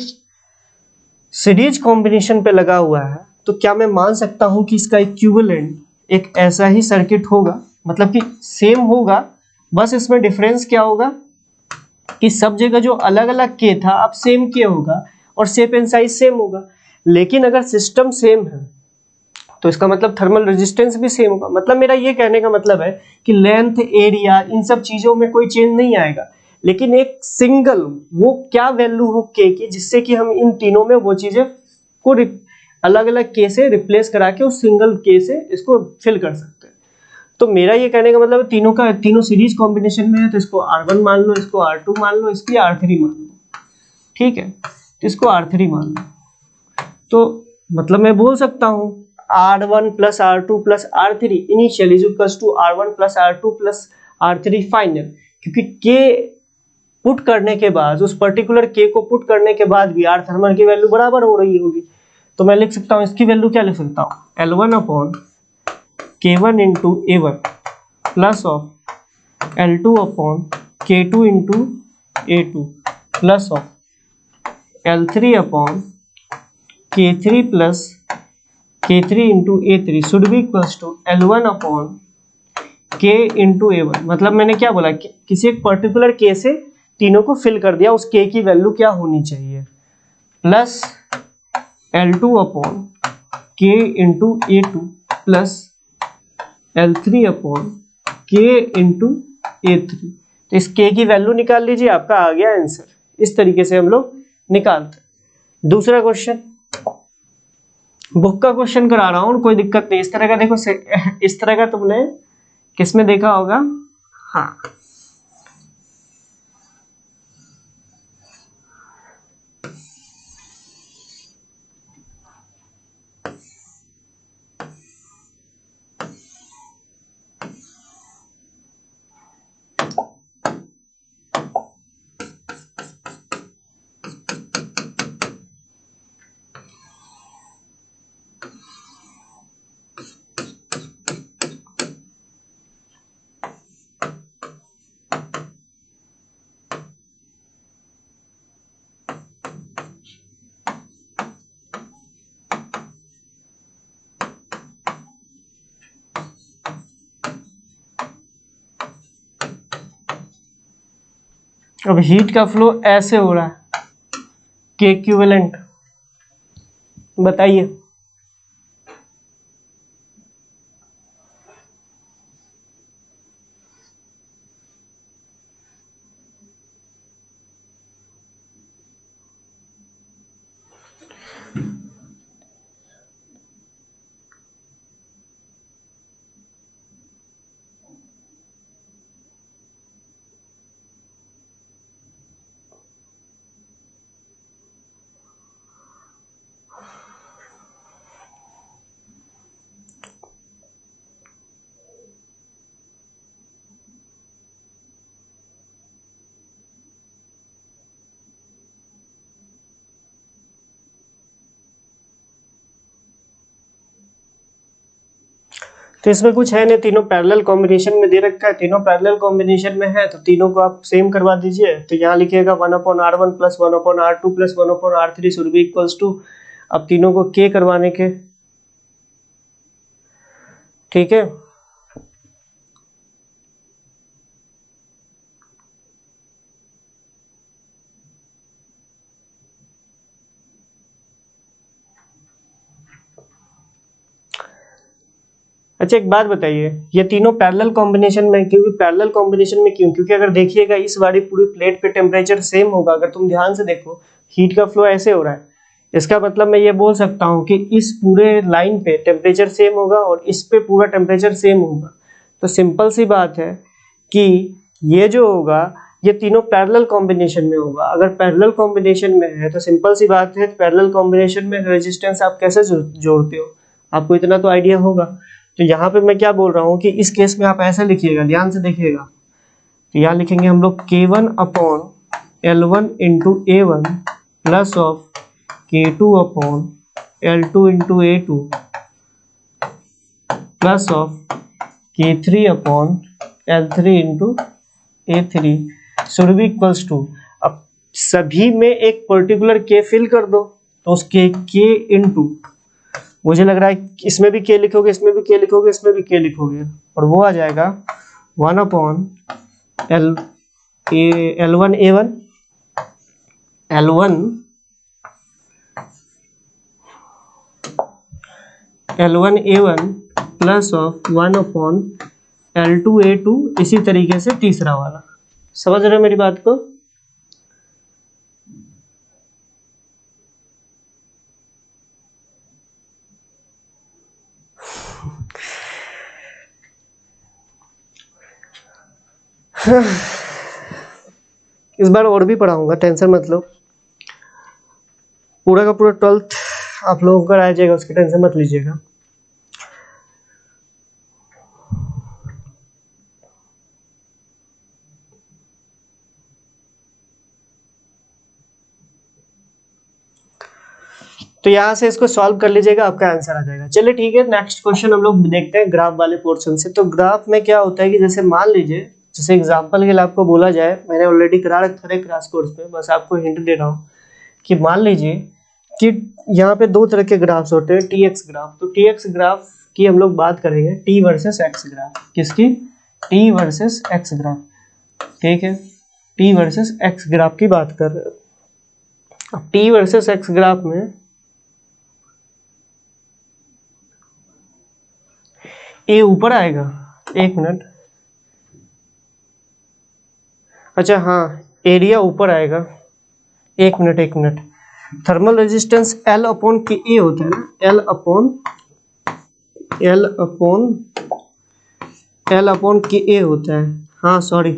सीरीज कॉम्बिनेशन पे लगा हुआ है तो क्या मैं मान सकता हूँ कि इसका इक्विवेलेंट एक ऐसा ही सर्किट होगा, मतलब कि सेम होगा, बस इसमें डिफरेंस क्या होगा कि सब जगह जो अलग अलग के था अब सेम के होगा और शेप एंड साइज सेम होगा। लेकिन अगर सिस्टम सेम है तो इसका मतलब थर्मल रेजिस्टेंस भी सेम होगा। मतलब मेरा ये कहने का मतलब है कि लेंथ, एरिया, इन सब चीजों में कोई चेंज नहीं आएगा, लेकिन एक सिंगल वो क्या वैल्यू हो के की जिससे कि हम इन तीनों में वो चीजें को अलग अलग के से रिप्लेस करा के उस सिंगल के से इसको फिल कर सकते हैं। तो मेरा ये कहने का मतलब तीनों का तीनों सीरीज कॉम्बिनेशन में है तो इसको R1 मान लो, इसको R2 मान लो, इसकी R3 मान लो, ठीक है, तो इसको R3 मान लो। तो मतलब मैं बोल सकता हूँ R1 plus R2 plus R3 initial is equals to R1 plus R2 plus R3 final, क्योंकि K पुट करने के बाद, उस पर्टिकुलर K को पुट करने के बाद भी R थर्मल की वैल्यू बराबर हो रही होगी। तो मैं लिख सकता हूँ, इसकी वैल्यू क्या लिख सकता हूँ, L1 upon K1 into A1 plus of L2 upon K2 into A2 plus of L3 upon K3 plus K3 into A3 should be equals to L1 upon K into A1। मतलब मैंने क्या बोला कि किसी एक पर्टिकुलर K से तीनों को फिल कर दिया, उस K की वैल्यू क्या होनी चाहिए, plus L2 upon K into A2 plus L3 upon K into A3। तो इस K की वैल्यू निकाल लीजिए, आपका आ गया आंसर। इस तरीके से हम लोग निकालते हैं। दूसरा क्वेश्चन, बुक का क्वेश्चन करा रहा हूँ, कोई दिक्कत नहीं। इस तरह का देखो, इस तरह का तुमने किसमें देखा होगा, हाँ, अब हीट का फ्लो ऐसे हो रहा है, के इक्विवेलेंट बताइए। तो इसमें कुछ है नहीं, तीनों पैरेलल कॉम्बिनेशन में दे रखा है, तीनों पैरेलल कॉम्बिनेशन में है तो तीनों को आप सेम करवा दीजिए। तो यहाँ लिखिएगा 1/R1 plus 1/R2 plus 1/R3 should be equals to, अब तीनों को के करवाने के, ठीक है। अच्छा एक बात बताइए, ये तीनों पैरेलल कॉम्बिनेशन में, क्योंकि पैरेलल कॉम्बिनेशन में क्यों, क्योंकि अगर देखिएगा इस वाली पूरी प्लेट पे टेम्परेचर सेम होगा, अगर तुम ध्यान से देखो हीट का फ्लो ऐसे हो रहा है, इसका मतलब मैं ये बोल सकता हूँ कि इस पूरे लाइन पे टेम्परेचर सेम होगा और इस पे पूरा टेम्परेचर सेम होगा। तो सिंपल सी बात है कि ये जो होगा ये तीनों पैरेलल कॉम्बिनेशन में होगा। अगर पैरेलल कॉम्बिनेशन में है तो सिंपल सी बात है, पैरेलल कॉम्बिनेशन में रेजिस्टेंस आप कैसे जोड़ते हो, आपको इतना तो आइडिया होगा। तो यहाँ पे मैं क्या बोल रहा हूँ कि इस केस में आप ऐसा लिखिएगा, ध्यान से देखिएगा। तो यहाँ लिखेंगे हम लोग K1 upon L1 into A1 plus of K2 upon L2 into A2 plus of K3 upon L3 into A3 should be equals to, अब सभी में एक पर्टिकुलर K फिल कर दो, तो उस K इंटू, मुझे लग रहा है इसमें भी K लिखोगे, इसमें भी K लिखोगे, इसमें भी K लिखोगे, और वो आ जाएगा 1 upon L1 A1 L1 A1 plus of 1 upon L2 A2, इसी तरीके से तीसरा वाला। समझ रहे हो मेरी बात को? इस बार और भी पढ़ाऊंगा, टेंशन मत लो, पूरा का पूरा 12th आप लोगों का आ जाएगा, उसकी टेंशन मत लीजिएगा। तो यहाँ से इसको सॉल्व कर लीजिएगा, आपका आंसर आ जाएगा। चलिए ठीक है, नेक्स्ट क्वेश्चन हम लोग देखते हैं ग्राफ वाले पोर्शन से। तो ग्राफ में क्या होता है कि जैसे मान लीजिए, जैसे एग्जांपल के लिए आपको बोला जाए, मैंने ऑलरेडी करा रखा है क्रैश कोर्स में, बस आपको हिंट दे रहा हूँ कि मान लीजिए कि यहाँ पे दो तरह के ग्राफ्स होते हैं, टी एक्स ग्राफ। तो टी एक्स ग्राफ की हम लोग बात करेंगे, टी वर्सेस एक्स ग्राफ। किसकी? T versus x graph. ठीक है, टी वर्सेस एक्स ग्राफ की बात कर रहे हैं। अब टी वर्सेस एक्स ग्राफ में ए ऊपर आएगा, एक मिनट, अच्छा हाँ, एरिया ऊपर आएगा, एक minute. Thermal resistance L upon K ए होता है ना, L अपॉन के ए होता है, हाँ सॉरी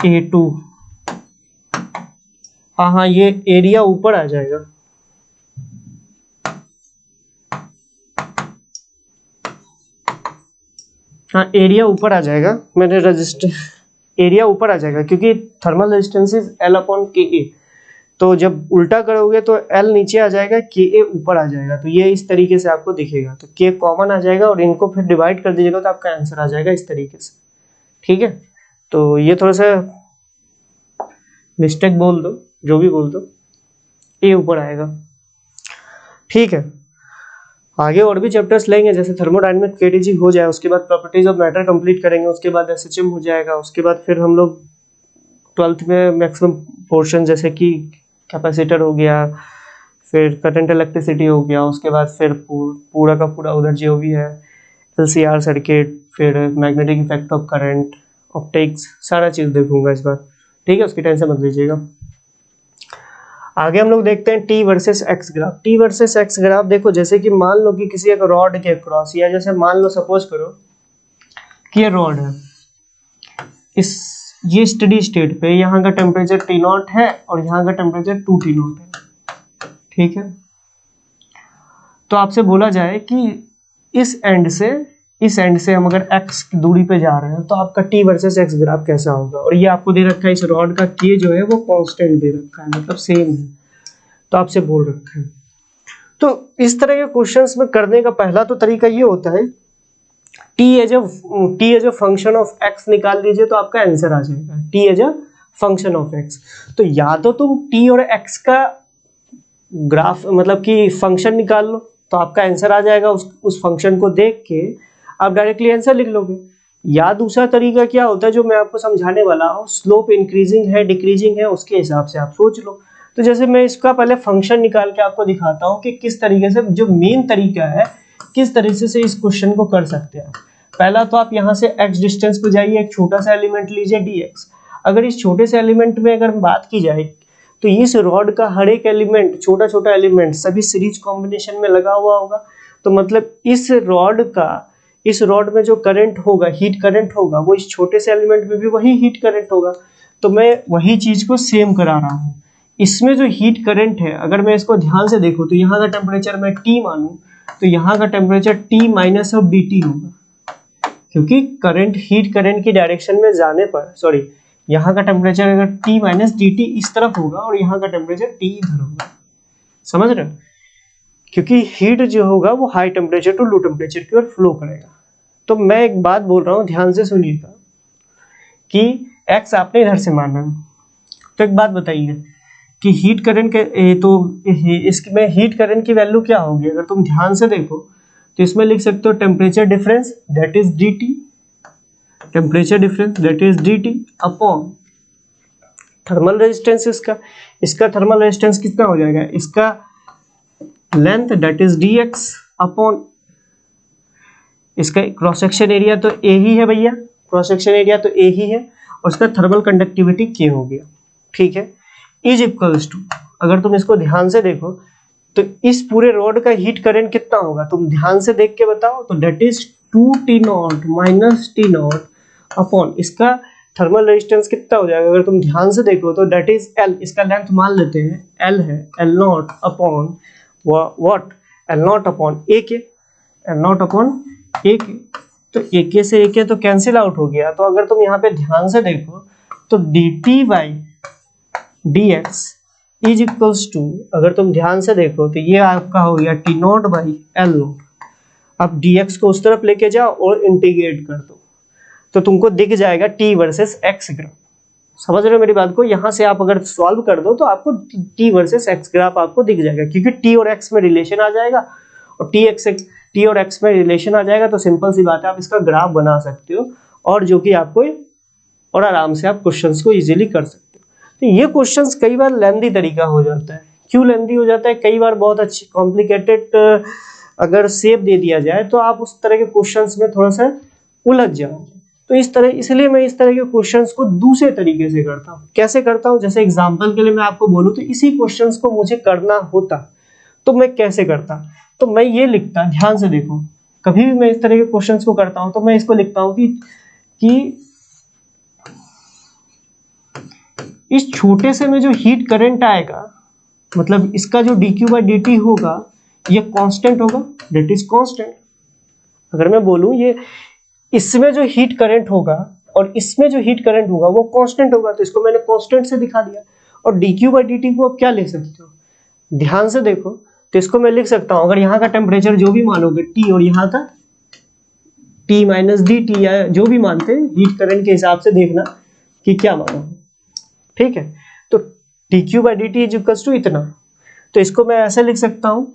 A2, हाँ ये एरिया ऊपर आ जाएगा। हाँ एरिया ऊपर आ जाएगा, मैंने एरिया ऊपर आ जाएगा क्योंकि thermal resistance is L upon K ए। तो जब उल्टा करोगे तो L नीचे आ जाएगा, के ए ऊपर आ जाएगा, तो ये इस तरीके से आपको दिखेगा। तो K कॉमन आ जाएगा और इनको फिर डिवाइड कर दीजिएगा तो आपका आंसर आ जाएगा इस तरीके से। ठीक है, तो ये थोड़ा सा मिस्टेक बोल दो, जो भी बोल दो, ए ऊपर आएगा। ठीक है, आगे और भी चैप्टर्स लेंगे, जैसे थर्मोडायनेमिक केटीजी हो जाए, उसके बाद प्रॉपर्टीज ऑफ मैटर कंप्लीट करेंगे, उसके बाद एसएचएम हो जाएगा, उसके बाद फिर हम लोग 12th में मैक्सिमम पोर्शन जैसे कि कैपेसिटर हो गया, फिर करंट इलेक्ट्रिसिटी हो गया, उसके बाद फिर पूरा का पूरा उधर जो भी है एलसीआर सर्किट, फिर magnetic effect of current, optics, सारा चीज़ देखूंगा इस बार। ठीक है, उसकी टेंशन मत लीजिएगा। आगे हम लोग देखते हैं T versus x graph. T versus x graph देखो, जैसे कि मान लो कि किसी एक रॉड के क्रॉस, या जैसे मान लो सपोज करो कि ये रॉड है, ये स्टडी स्टेट पे यहाँ का टेम्परेचर T0 है और यहाँ का टेम्परेचर 2T0 है। ठीक है, तो आपसे बोला जाए कि इस एंड से हम अगर x की दूरी पे जा रहे हैं तो आपका t वर्सेस x ग्राफ कैसा होगा। और ये आपको दे रखा है, इस रॉड का k जो है वो कांस्टेंट दे रखा है, मतलब सेम है, तो आपसे बोल रखा है। तो इस तरह के क्वेश्चंस में करने का पहला तो तरीका ये होता है, t as a function of x निकाल लीजिए तो आपका आंसर आ जाएगा, t as a function of x। तो या तो तुम t और x का ग्राफ मतलब कि फंक्शन निकाल लो, तो आपका आंसर आ जाएगा उस फंक्शन को देख के आप डायरेक्टली आंसर लिख लोगे। या दूसरा तरीका क्या होता है जो मैं आपको समझाने वाला हूँ, स्लोप इंक्रीजिंग है डिक्रीजिंग है उसके हिसाब से आप सोच लो। तो जैसे मैं इसका पहले फंक्शन निकाल के आपको दिखाता हूँ कि किस तरीके से, जो मेन तरीका है किस तरीके से इस क्वेश्चन को कर सकते हैं। पहला तो आप यहाँ से x डिस्टेंस पे जाइए, एक छोटा सा एलिमेंट लीजिए dx। अगर इस छोटे से एलिमेंट में अगर बात की जाए तो इस रॉड का हर एक एलिमेंट, छोटा छोटा एलिमेंट सभी सीरीज कॉम्बिनेशन में लगा हुआ होगा। तो मतलब इस रॉड में जो करंट होगा, हीट करंट होगा, वो इस छोटे से एलिमेंट में भी वही हीट करंट होगा। तो मैं वही चीज को सेम करा रहा हूँ। इसमें जो हीट करंट है, अगर मैं इसको ध्यान से देखूं तो यहाँ का टेम्परेचर मैं T मानूं तो यहाँ का temperature T minus of dt होगा, क्योंकि करंट हीट करंट की डायरेक्शन में जाने पर, सॉरी, यहाँ का टेम्परेचर अगर T माइनस dt इस तरफ होगा और यहाँ का टेम्परेचर T इधर होगा। समझ रहे हो? क्योंकि हीट जो होगा वो high temperature to low temperature की ओर फ्लो करेगा। तो मैं एक बात बोल रहा हूँ, ध्यान से सुनिएगा कि x आपने इधर से माना। तो एक बात बताइए कि हीट करंट के तो इसमें हीट करंट की वैल्यू क्या होगी? अगर तुम ध्यान से देखो तो इसमें लिख सकते हो temperature difference that is dt, temperature difference that is dt upon thermal resistance. इसका थर्मल रेजिस्टेंस कितना हो जाएगा? इसका length that is dx upon इसका क्रॉस सेक्शन एरिया तो a ही है भैया, क्रॉस सेक्शन एरिया तो a ही है, और इसका थर्मल कंडक्टिविटी k हो गया। ठीक है, इज इक्वल्स टू, अगर तुम इसको ध्यान से देखो तो इस पूरे रॉड का हीट करंट कितना होगा? तुम ध्यान से देख के बताओ। तो that is 2T0 minus T0 upon इसका थर्मल रेजिस्टेंस कितना हो जाएगा? अगर तुम ध्यान से देखो तो दैट इज L, इसका लेंथ मान लेते हैं L है, L0 upon what, L0 upon AK, L0 upon AK। तो AK से AK तो कैंसिल आउट हो गया। तो अगर तुम यहाँ पे ध्यान से देखो तो dt by dx is equals to, अगर तुम ध्यान से देखो तो ये आपका हो गया T0 बाई L0। अब dx को उस तरफ लेके जाओ और इंटीग्रेट कर दो तो तुमको दिख जाएगा t वर्सेस x ग्राफ। समझ रहे हो मेरी बात को? यहाँ से आप अगर सॉल्व कर दो तो आपको t वर्सेस x ग्राफ आपको दिख जाएगा, क्योंकि t और x में रिलेशन आ जाएगा और t और x में रिलेशन आ जाएगा तो सिंपल सी बात है, आप इसका ग्राफ बना सकते हो और जो कि आपको, और आराम से आप क्वेश्चंस को इजीली कर सकते हो। तो ये क्वेश्चंस कई बार लेंथी तरीका हो जाता है। क्यों लेंथी हो जाता है? कई बार बहुत अच्छी कॉम्प्लिकेटेड अगर शेप दे दिया जाए तो आप उस तरह के क्वेश्चंस में थोड़ा सा उलझ जाओगे। तो इसलिए मैं इस तरह के क्वेश्चंस को दूसरे तरीके से करता हूँ। कैसे करता हूँ? जैसे एग्जाम्पल के लिए मैं आपको बोलूँ तो इसी क्वेश्चंस को मुझे करना होता तो मैं कैसे करता? तो मैं ये लिखता, ध्यान से देखो, कभी भी मैं इस तरह के क्वेश्चंस को करता हूँ तो मैं इसको लिखता हूँ कि इस छोटे से में जो हीट करंट आएगा, मतलब इसका जो dq बाई dt होगा ये कांस्टेंट होगा, दैट इज कांस्टेंट। अगर मैं बोलूं ये इसमें जो हीट करंट होगा और इसमें जो हीट करंट होगा वो कांस्टेंट होगा, तो इसको मैंने कांस्टेंट से दिखा दिया। और dq बाई dt को आप क्या लिख सकते हो? ध्यान से देखो तो इसको मैं लिख सकता हूं, अगर यहाँ का टेम्परेचर जो भी मानोगे T और यहाँ का T माइनस dt या जो भी मानते हैं हीट करंट के हिसाब से देखना कि क्या मानोगे। ठीक है, तो dq by dt is equals to इतना। तो इसको मैं ऐसे लिख सकता हूं,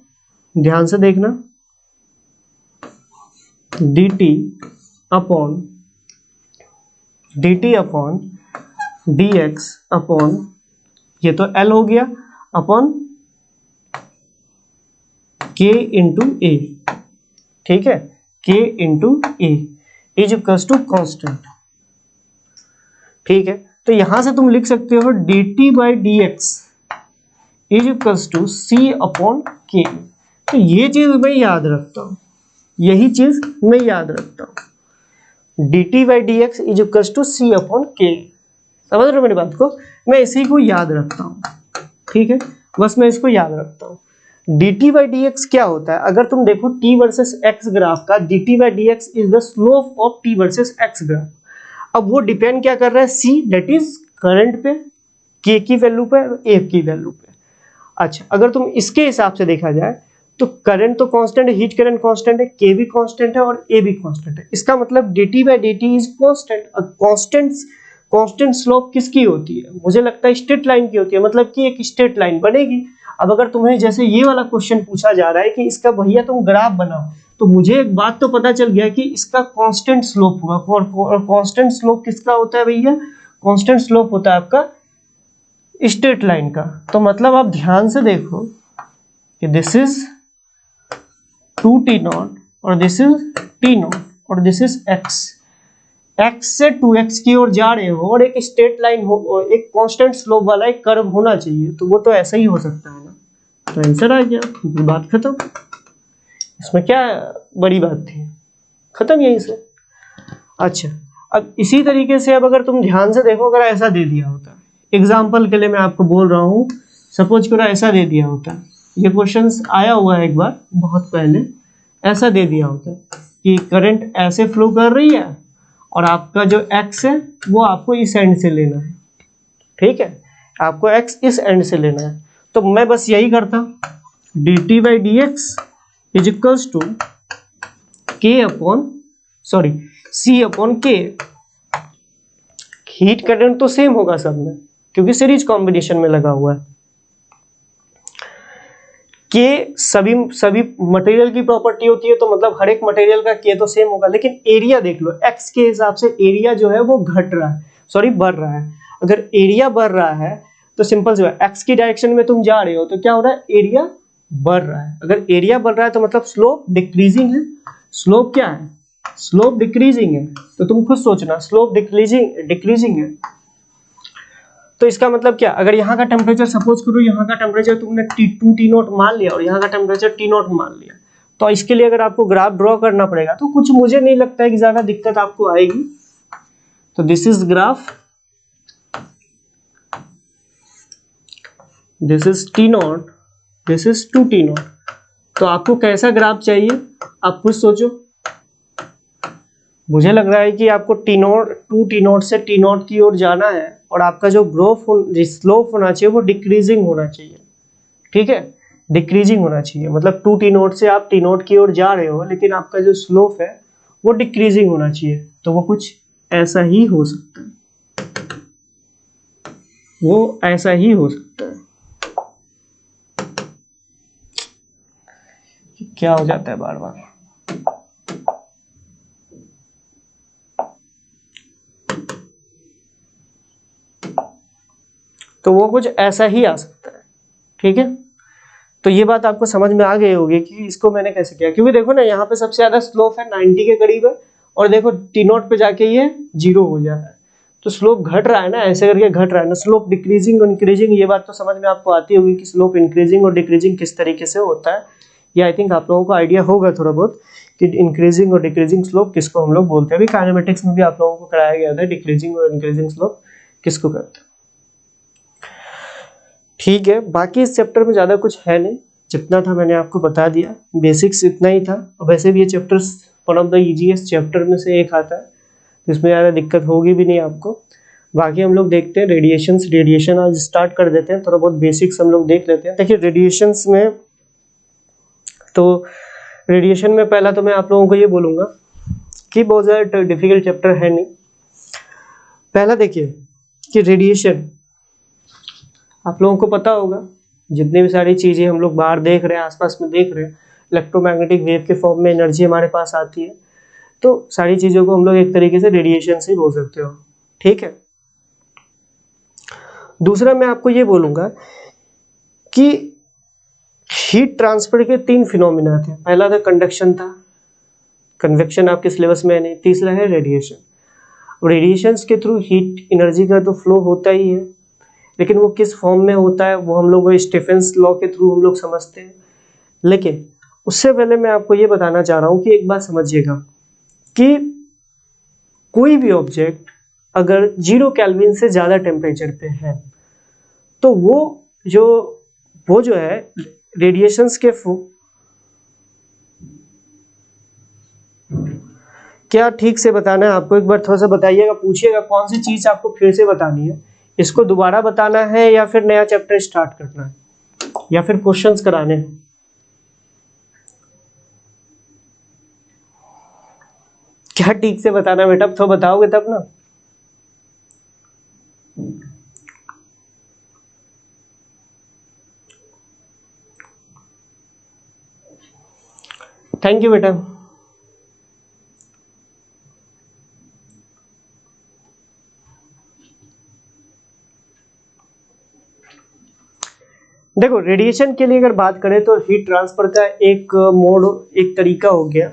ध्यान से देखना, dt अपॉन dx अपॉन ये तो L हो गया अपॉन k इंटू a। ठीक है, k into a is equals to constant. ठीक है, तो यहां से तुम लिख सकते हो dt by dx is equals to c upon k। तो ये चीज मैं याद रखता हूं, यही चीज मैं याद रखता हूं, dt by dx is equals to c upon k। समझ रहे हो मेरी बात को? मैं इसी को याद रखता हूं। ठीक है, बस मैं इसको याद रखता हूं। dt बाई dx क्या होता है? अगर तुम देखो t वर्सेस x ग्राफ का, dt by dx is the slope of t versus x graph. अब वो डिपेंड क्या कर रहा है? c दैट इज करंट पे, k की वैल्यू पे, a की वैल्यू पे। अच्छा, अगर तुम इसके हिसाब से देखा जाए तो करंट तो कांस्टेंट है, हीट करंट कांस्टेंट है, k भी कांस्टेंट है और a भी कांस्टेंट है। इसका मतलब dt by dt is constant. Constant slope किसकी होती है? मुझे लगता है स्ट्रेट लाइन की होती है, मतलब कि एक स्ट्रेट लाइन बनेगी। अब अगर तुम्हें जैसे ये वाला क्वेश्चन पूछा जा रहा है कि इसका भैया तुम ग्राफ बनाओ, तो मुझे एक बात तो पता चल गया कि इसका कांस्टेंट स्लोप होगा। और कांस्टेंट स्लोप किसका होता है भैया? कांस्टेंट स्लोप होता है आपका स्ट्रेट लाइन का। तो मतलब आप ध्यान से देखो कि दिस इज 2t0 और दिस इज t0 और दिस इज x। x से 2x की ओर जा रहे हो और एक स्ट्रेट लाइन हो, एक कांस्टेंट स्लोप वाला एक कर्व होना चाहिए, तो वो तो ऐसा ही हो सकता है ना। तो आंसर आ गया, बात खत्म। इसमें क्या बड़ी बात थी, खत्म यहीं से। अच्छा, अब इसी तरीके से अब अगर तुम ध्यान से देखो, अगर ऐसा दे दिया होता, एग्जाम्पल के लिए मैं आपको बोल रहा हूँ, सपोज करो ऐसा दे दिया होता, ये क्वेश्चन आया हुआ है एक बार बहुत पहले, ऐसा दे दिया होता कि करंट ऐसे फ्लो कर रही है और आपका जो x है वो आपको इस एंड से लेना है, ठीक है, आपको x इस एंड से लेना है। तो मैं बस यही करता, dt by D X is equals to c upon K. Heat current तो सेम होगा सब में क्योंकि सीरीज कॉम्बिनेशन में लगा हुआ है। के सभी मटेरियल की प्रॉपर्टी होती है, तो मतलब हर एक मटेरियल का के तो सेम होगा, लेकिन एरिया देख लो, एक्स के हिसाब से एरिया जो है वो घट रहा है, बढ़ रहा है। अगर एरिया बढ़ रहा है तो सिंपल सी बात, एक्स की डायरेक्शन में तुम जा रहे हो तो क्या हो रहा है, एरिया बढ़ रहा है। अगर एरिया बढ़ रहा है तो मतलब स्लोप डिक्रीजिंग है। स्लोप क्या है, स्लोप डिक्रीजिंग है। तो तुम खुद सोचना, स्लोप डिक्रीजिंग है तो इसका मतलब क्या, अगर यहाँ का टेम्परेचर सपोज करो, यहाँ का टेम्परेचर तुमने T2 मान लिया और यहाँ का टेम्परेचर T0 मान लिया, तो इसके लिए अगर आपको ग्राफ ड्रॉ करना पड़ेगा तो कुछ मुझे नहीं लगता है कि ज्यादा दिक्कत आपको आएगी। तो this is graph, this is T0, this is 2T0। तो आपको कैसा ग्राफ चाहिए आप खुद सोचो। मुझे लग रहा है कि आपको T0 से T0 की ओर जाना है और आपका जो स्लोप होना चाहिए वो डिक्रीजिंग होना चाहिए, ठीक है, डिक्रीजिंग होना चाहिए। मतलब 2T0 से आप T0 की ओर जा रहे हो लेकिन आपका जो स्लोप है वो डिक्रीजिंग होना चाहिए। तो वो कुछ ऐसा ही हो सकता है, वो ऐसा ही हो सकता है। क्या हो जाता है बार बार, तो वो कुछ ऐसा ही आ सकता है, ठीक है। तो ये बात आपको समझ में आ गई होगी कि इसको मैंने कैसे किया, क्योंकि देखो ना यहाँ पे सबसे ज्यादा स्लोप है 90 के करीब है और देखो T0 पे जाके ये 0 हो जाता है, तो स्लोप घट रहा है ना, ऐसे करके घट रहा है ना। स्लोप डिक्रीजिंग और इंक्रीजिंग, ये बात तो समझ में आपको आती होगी कि स्लोप इंक्रीजिंग और डिक्रीजिंग किस तरीके से होता है। ये आई थिंक आप लोगों को आइडिया होगा थोड़ा बहुत कि इंक्रीजिंग और डिक्रीजिंग स्लोप किसको हम लोग बोलते हैं। अभी काइनेमेटिक्स में भी आप लोगों को कराया गया था डिक्रीजिंग और इंक्रीजिंग स्लोप किसको कहते हैं, ठीक है। बाकी इस चैप्टर में ज़्यादा कुछ है नहीं, जितना था मैंने आपको बता दिया, बेसिक्स इतना ही था। और वैसे भी ये chapter one of the easiest chapter में से एक आता है, तो इसमें ज़्यादा दिक्कत होगी भी नहीं आपको। बाकी हम लोग देखते हैं रेडिएशन आज स्टार्ट कर देते हैं, थोड़ा बहुत बेसिक्स हम लोग देख लेते हैं। देखिए रेडिएशंस में, तो रेडिएशन में पहला तो मैं आप लोगों को ये बोलूँगा कि बहुत ज़्यादा डिफिकल्ट चैप्टर है नहीं। पहला देखिए कि रेडिएशन, आप लोगों को पता होगा जितनी भी सारी चीज़ें हम लोग बाहर देख रहे हैं, आसपास में देख रहे हैं, इलेक्ट्रोमैग्नेटिक वेव के फॉर्म में एनर्जी हमारे पास आती है, तो सारी चीज़ों को हम लोग एक तरीके से रेडिएशन से बोल सकते हो, ठीक है। दूसरा मैं आपको ये बोलूँगा कि हीट ट्रांसफर के 3 फिनोमिना थे। पहला था कंडक्शन था, कन्वेक्शन आपके सिलेबस में है नहीं। तीसरा है रेडिएशन। रेडिएशंस के थ्रू हीट एनर्जी का तो फ्लो होता ही है, लेकिन वो किस फॉर्म में होता है वो हम लोग स्टीफेंस लॉ के थ्रू हम लोग समझते हैं। लेकिन उससे पहले मैं आपको ये बताना चाह रहा हूँ कि एक बात समझिएगा कि कोई भी ऑब्जेक्ट अगर 0 केल्विन से ज़्यादा टेम्परेचर पे है तो वो जो है रेडिएशंस के क्या ठीक से बताना है आपको, एक बार थोड़ा सा बताइएगा, पूछिएगा कौन सी चीज़ आपको फिर से बतानी है, इसको दोबारा बताना है या फिर नया चैप्टर स्टार्ट करना है या फिर क्वेश्चंस कराने हैं। क्या ठीक से बताना बेटा, तो बताओगे तब ना। थैंक यू बेटा। देखो रेडिएशन के लिए अगर बात करें तो हीट ट्रांसफर का एक मोड, एक तरीका हो गया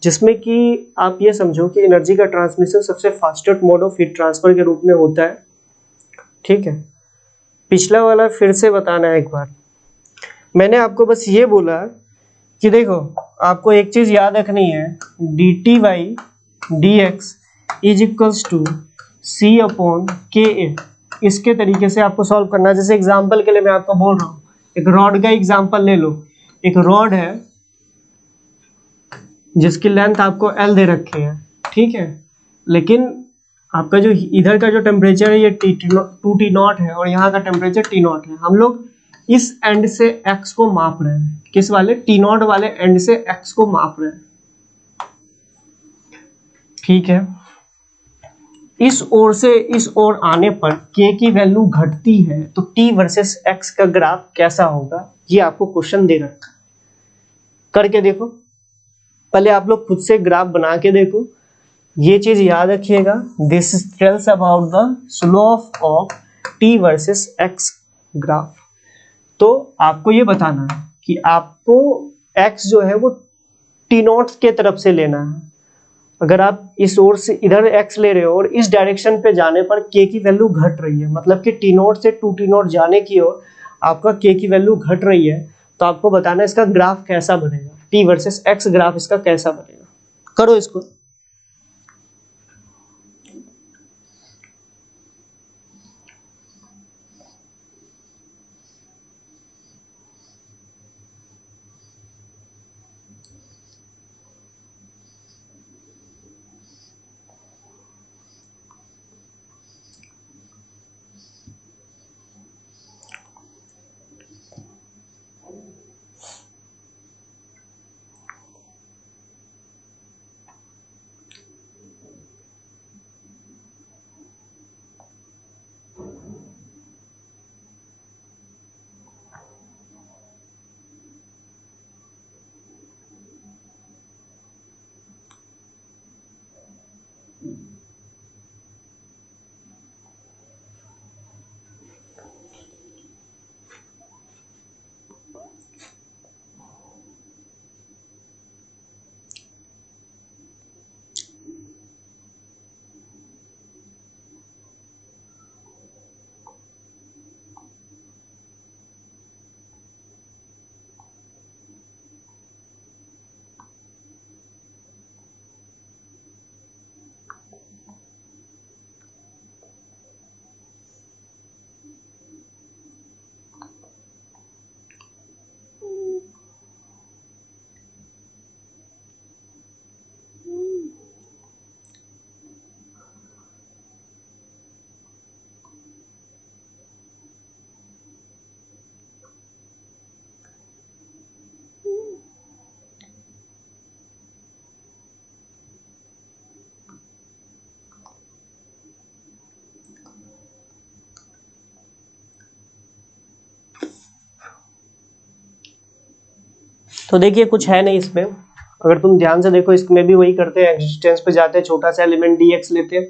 जिसमें कि आप ये समझो कि एनर्जी का ट्रांसमिशन सबसे fastest mode of heat transfer के रूप में होता है। ठीक है, पिछला वाला फिर से बताना है एक बार। मैंने आपको बस ये बोला कि देखो आपको एक चीज याद रखनी है, D T by D X is equals to C upon K A. इसके तरीके से आपको सॉल्व करना है। जैसे एग्जांपल के लिए मैं आपको बोल रहा हूँ, एक रॉड का एग्जांपल ले लो। एक रॉड है जिसकी लेंथ आपको एल दे रखी है, ठीक है, लेकिन आपका जो इधर का जो टेम्परेचर है ये टू टी नॉट है और यहाँ का टेम्परेचर टी नॉट है। हम लोग इस एंड से एक्स को माप रहे हैं, किस वाले, टी नॉट वाले एंड से एक्स को माप रहे हैं। ठीक है, इस ओर से इस ओर आने पर k की वैल्यू घटती है तो t वर्सेस x का ग्राफ कैसा होगा, ये आपको क्वेश्चन दे रखा है। करके देखो, पहले आप लोग खुद से ग्राफ बना के देखो। ये चीज याद रखिएगा, this tells about the slope of t versus x graph. तो आपको ये बताना है कि आपको x जो है वो t नॉट के तरफ से लेना है। अगर आप इस ओर से इधर x ले रहे हो और इस डायरेक्शन पे जाने पर k की वैल्यू घट रही है, मतलब कि t नॉट से 2t नॉट जाने की ओर आपका k की वैल्यू घट रही है, तो आपको बताना है इसका ग्राफ कैसा बनेगा, t वर्सेस x ग्राफ इसका कैसा बनेगा। करो इसको। तो देखिए कुछ है नहीं इसमें, अगर तुम ध्यान से देखो इसमें भी वही करते हैं, एक्सिस्टेंस पे जाते हैं, छोटा सा एलिमेंट dx लेते हैं।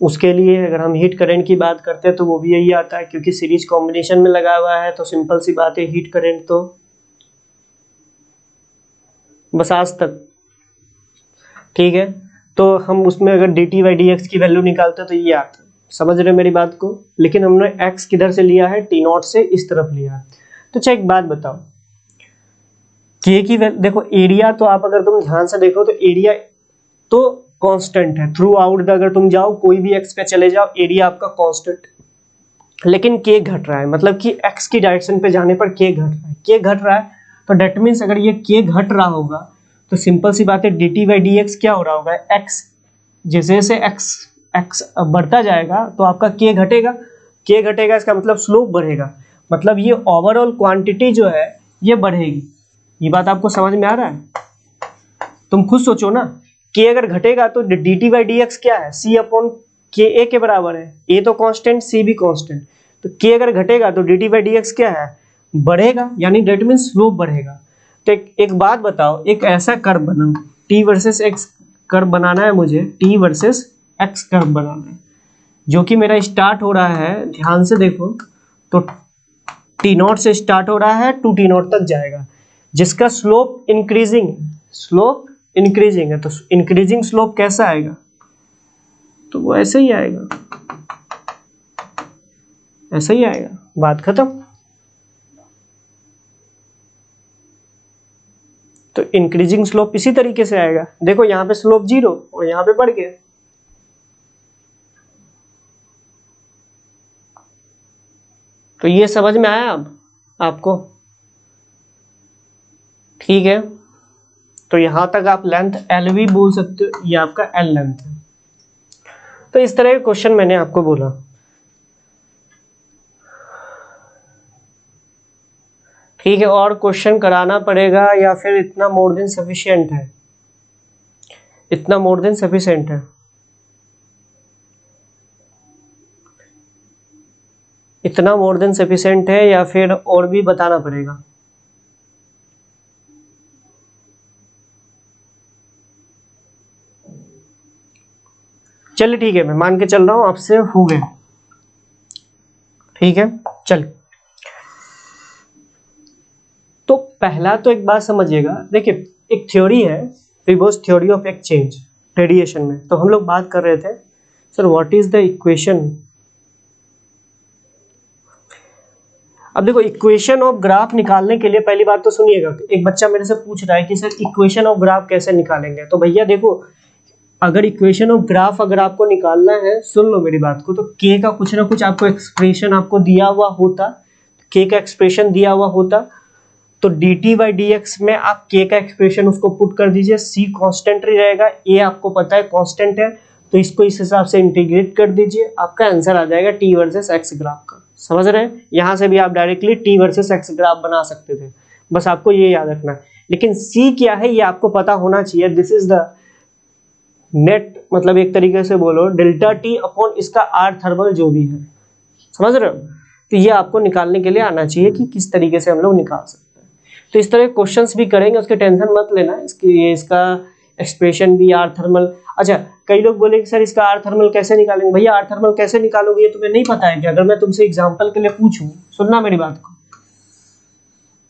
उसके लिए अगर हम हीट करंट की बात करते हैं तो वो भी यही आता है, क्योंकि सीरीज कॉम्बिनेशन में लगा हुआ है तो सिंपल सी बात है, हीट करंट तो बस आज तक। ठीक है, तो हम उसमें अगर dt बाई डी एक्स की वैल्यू निकालते हैं तो ये आता है। समझ रहे मेरी बात को? लेकिन हमने x किधर से लिया है, टी नॉट से इस तरफ लिया है। तो अच्छा एक बात बताओ, k की देखो एरिया, तो आप अगर तुम ध्यान से देखो तो एरिया तो कांस्टेंट है थ्रू आउट, अगर तुम जाओ कोई भी x पे चले जाओ एरिया आपका कांस्टेंट, लेकिन k घट रहा है, मतलब कि x की डायरेक्शन पे जाने पर k घट रहा है। k घट रहा है तो डेट मीन्स अगर ये k घट रहा होगा तो सिंपल सी बात है dt बाई डी एक्स क्या हो रहा होगा, x जैसे जैसे x बढ़ता जाएगा तो आपका k घटेगा। k घटेगा इसका मतलब स्लोप बढ़ेगा, मतलब ये ओवरऑल क्वांटिटी जो है ये बढ़ेगी। ये बात आपको समझ में आ रहा है? तुम खुद सोचो ना, k अगर घटेगा तो dt बाई डी एक्स क्या है, c अपॉन के ए के बराबर है। a तो कांस्टेंट, c भी कांस्टेंट, तो k अगर घटेगा तो dt बाई डी एक्स क्या है, बढ़ेगा, यानी डेट मीन्स स्लोप बढ़ेगा। तो एक बात बताओ, एक ऐसा कर्व बनाओ, t वर्सेस x कर्व बनाना है मुझे, t वर्सेस x कर्व बनाना है, जो कि मेरा स्टार्ट हो रहा है, ध्यान से देखो, तो टी नॉट से स्टार्ट हो रहा है, टू टी नॉट तक जाएगा, जिसका स्लोप इंक्रीजिंग है, तो इंक्रीजिंग स्लोप कैसा आएगा, तो वो ऐसे ही आएगा, ऐसे ही आएगा, बात खत्म। तो इंक्रीजिंग स्लोप इसी तरीके से आएगा, देखो यहाँ पे स्लोप 0 और यहाँ पे बढ़ गया। तो ये समझ में आया अब आपको? ठीक है, तो यहां तक आप लेंथ एल भी बोल सकते हो, ये आपका एल लेंथ है। तो इस तरह के क्वेश्चन मैंने आपको बोला। ठीक है, और क्वेश्चन कराना पड़ेगा या फिर इतना मोर देन सफिशिएंट है? इतना मोर देन सफिशिएंट है, इतना मोर देन सफिशिएंट है या फिर और भी बताना पड़ेगा? चलिए ठीक है, मैं मान के चल रहा हूं आपसे हो गए। ठीक है, चल, तो पहला तो एक बात समझिएगा, देखिए एक थ्योरी है, फिबोस थ्योरी ऑफ एक्सचेंज रेडिएशन में, तो हम लोग बात कर रहे थे sir what is the equation. अब देखो इक्वेशन ऑफ ग्राफ निकालने के लिए पहली बात तो सुनिएगा, एक बच्चा मेरे से पूछ रहा है कि सर इक्वेशन ऑफ ग्राफ कैसे निकालेंगे, तो भैया देखो अगर इक्वेशन ऑफ ग्राफ अगर आपको निकालना है, सुन लो मेरी बात को, तो के का कुछ ना कुछ आपको एक्सप्रेशन आपको दिया हुआ होता, के का एक्सप्रेशन दिया हुआ होता, तो dt बाई डी एक्स में आप k का एक्सप्रेशन उसको पुट कर दीजिए, c कांस्टेंट रहेगा, a आपको पता है कांस्टेंट है, तो इसको इस हिसाब से इंटीग्रेट कर दीजिए, आपका आंसर आ जाएगा t वर्सेस x ग्राफ का। समझ रहे हैं? यहां से भी आप directly t versus x graph बना सकते थे, बस आपको ये याद रखना है। लेकिन c क्या है ये आपको पता होना चाहिए, दिस इज द नेट, मतलब एक तरीके से बोलो डेल्टा टी अपॉन इसका आर थर्मल जो भी है, समझ रहे हो? तो ये आपको निकालने के लिए आना चाहिए कि किस तरीके से हम लोग निकाल सकते हैं। तो इस तरह क्वेश्चंस भी करेंगे, उसके टेंशन मत लेना, इसकी इसका एक्सप्रेशन भी आर थर्मल। अच्छा, कई लोग बोले कि सर इसका आर थर्मल कैसे निकालेंगे? भैया आर थर्मल कैसे निकालोगे ये तुम्हें नहीं पता है क्या? अगर मैं तुमसे एग्जांपल के लिए पूछूं, सुनना मेरी बात को,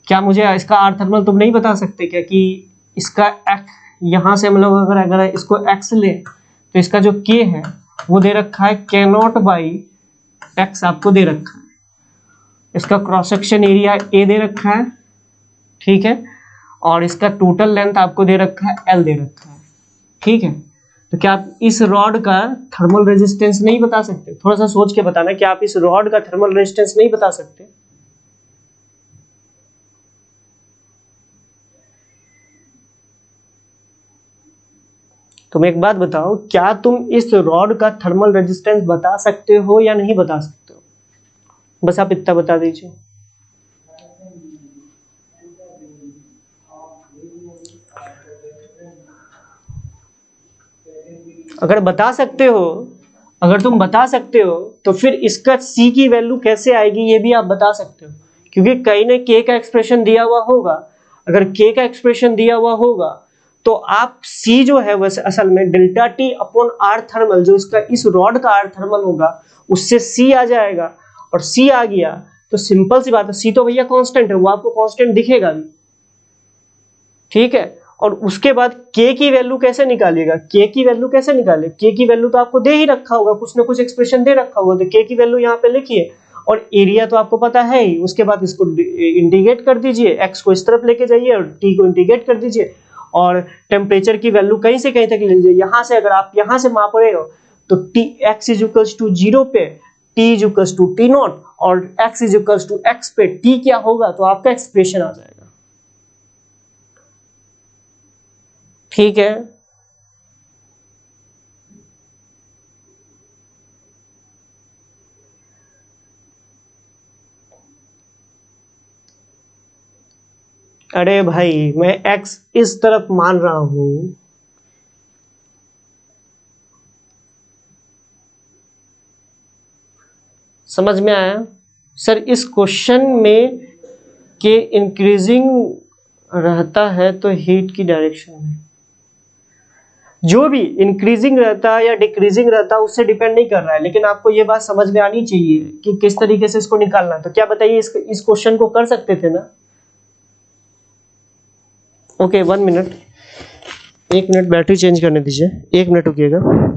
क्या मुझे इसका आर थर्मल तुम नहीं बता सकते क्या कि इसका एक्स, यहां से हम लोग अगर इसको एक्स ले तो इसका जो के है वो दे रखा है के नॉट बाई एक्स, आपको दे रखा है, इसका क्रॉस सेक्शन एरिया ए दे रखा है, ठीक है, और इसका टोटल लेंथ आपको दे रखा है एल दे रखा है, ठीक है। तो क्या आप इस रॉड का थर्मल रेजिस्टेंस नहीं बता सकते? थोड़ा सा सोच के बताना, क्या आप इस रॉड का थर्मल रेजिस्टेंस नहीं बता सकते? तुम एक बात बताओ, क्या तुम इस रॉड का थर्मल रेजिस्टेंस बता सकते हो या नहीं बता सकते हो? बस आप इतना बता दीजिए। अगर बता सकते हो, अगर तुम बता सकते हो तो फिर इसका c की वैल्यू कैसे आएगी ये भी आप बता सकते हो, क्योंकि कहीं ने k का एक्सप्रेशन दिया हुआ होगा, अगर k का एक्सप्रेशन दिया हुआ होगा तो आप c जो है वैसे असल में delta T upon R thermal, जो इसका इस रॉड का आर थर्मल होगा उससे c आ जाएगा, और c आ गया तो सिंपल सी बात है, c तो भैया कांस्टेंट है, वो आपको कांस्टेंट दिखेगा भी, ठीक है। और उसके बाद k की वैल्यू कैसे निकालिएगा? k की वैल्यू कैसे निकाले? k की वैल्यू तो आपको दे ही रखा होगा, कुछ ना कुछ एक्सप्रेशन दे रखा होगा, तो k की वैल्यू यहाँ पे लिखिए, और एरिया तो आपको पता है ही, उसके बाद इसको इंटीग्रेट कर दीजिए, x को इस तरफ लेके जाइए और t को इंटीग्रेट कर दीजिए, और टेम्परेचर की वैल्यू कहीं से कहीं तक ले लीजिए, यहाँ से अगर आप यहाँ से माप रहे हो तो t x is equals to 0 पे t is equals to t naught, और x is equals to x पे t क्या होगा, तो आपका एक्सप्रेशन आ जाएगा, ठीक है। अरे भाई मैं x इस तरफ मान रहा हूं, समझ में आया? सर इस क्वेश्चन में के इंक्रीजिंग रहता है तो हीट की डायरेक्शन में जो भी इंक्रीजिंग रहता है या डिक्रीजिंग रहता है उससे डिपेंड नहीं कर रहा है, लेकिन आपको ये बात समझ में आनी चाहिए कि किस तरीके से इसको निकालना है। तो क्या बताइए, इस क्वेश्चन को कर सकते थे ना? Okay 1 minute, 1 minute battery change करने दीजिए, 1 मिनट रुकिएगा।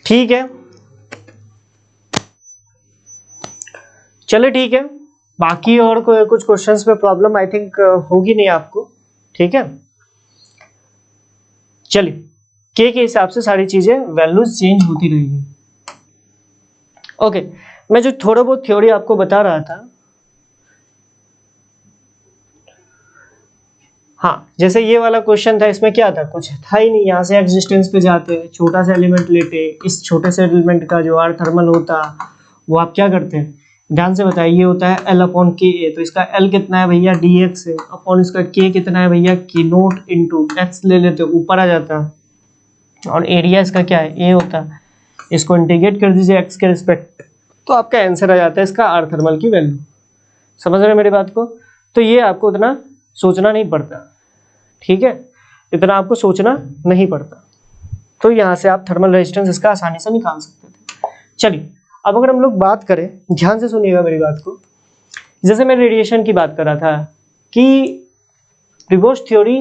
ठीक है, चले ठीक है। बाकी और कुछ क्वेश्चंस में प्रॉब्लम आई थिंक होगी नहीं आपको, ठीक है। चलिए, के हिसाब से सारी चीजें वैल्यूज चेंज होती रहेगी। ओके, मैं जो थोड़ा बहुत थ्योरी आपको बता रहा था, हाँ, जैसे ये वाला क्वेश्चन था, इसमें क्या था, कुछ था ही नहीं। यहाँ से एक्सिस्टेंस पे जाते, छोटा सा एलिमेंट लेते, इस छोटे से एलिमेंट का जो आर थर्मल होता वो आप क्या करते हैं, ध्यान से बताइए। ये होता है L अपॉन के ए, तो इसका L कितना है भैया, dx है, अपॉन इसका k कितना है भैया, k नोट इंटू x ले लेते, ऊपर आ जाता, और एरिया इसका क्या है, a होता है। इसको इंटीग्रेट कर दीजिए x के रिस्पेक्ट, तो आपका आंसर आ जाता है इसका आर थर्मल की वैल्यू। समझ रहे हैं मेरी बात को? तो ये आपको इतना सोचना नहीं पड़ता, ठीक है, इतना आपको सोचना नहीं पड़ता। तो यहाँ से आप थर्मल रेजिस्टेंस इसका आसानी से निकाल सकते थे। चलिए, अब अगर हम लोग बात करें, ध्यान से सुनिएगा मेरी बात को। जैसे मैं रेडिएशन की बात कर रहा था कि प्रिबोस थ्योरी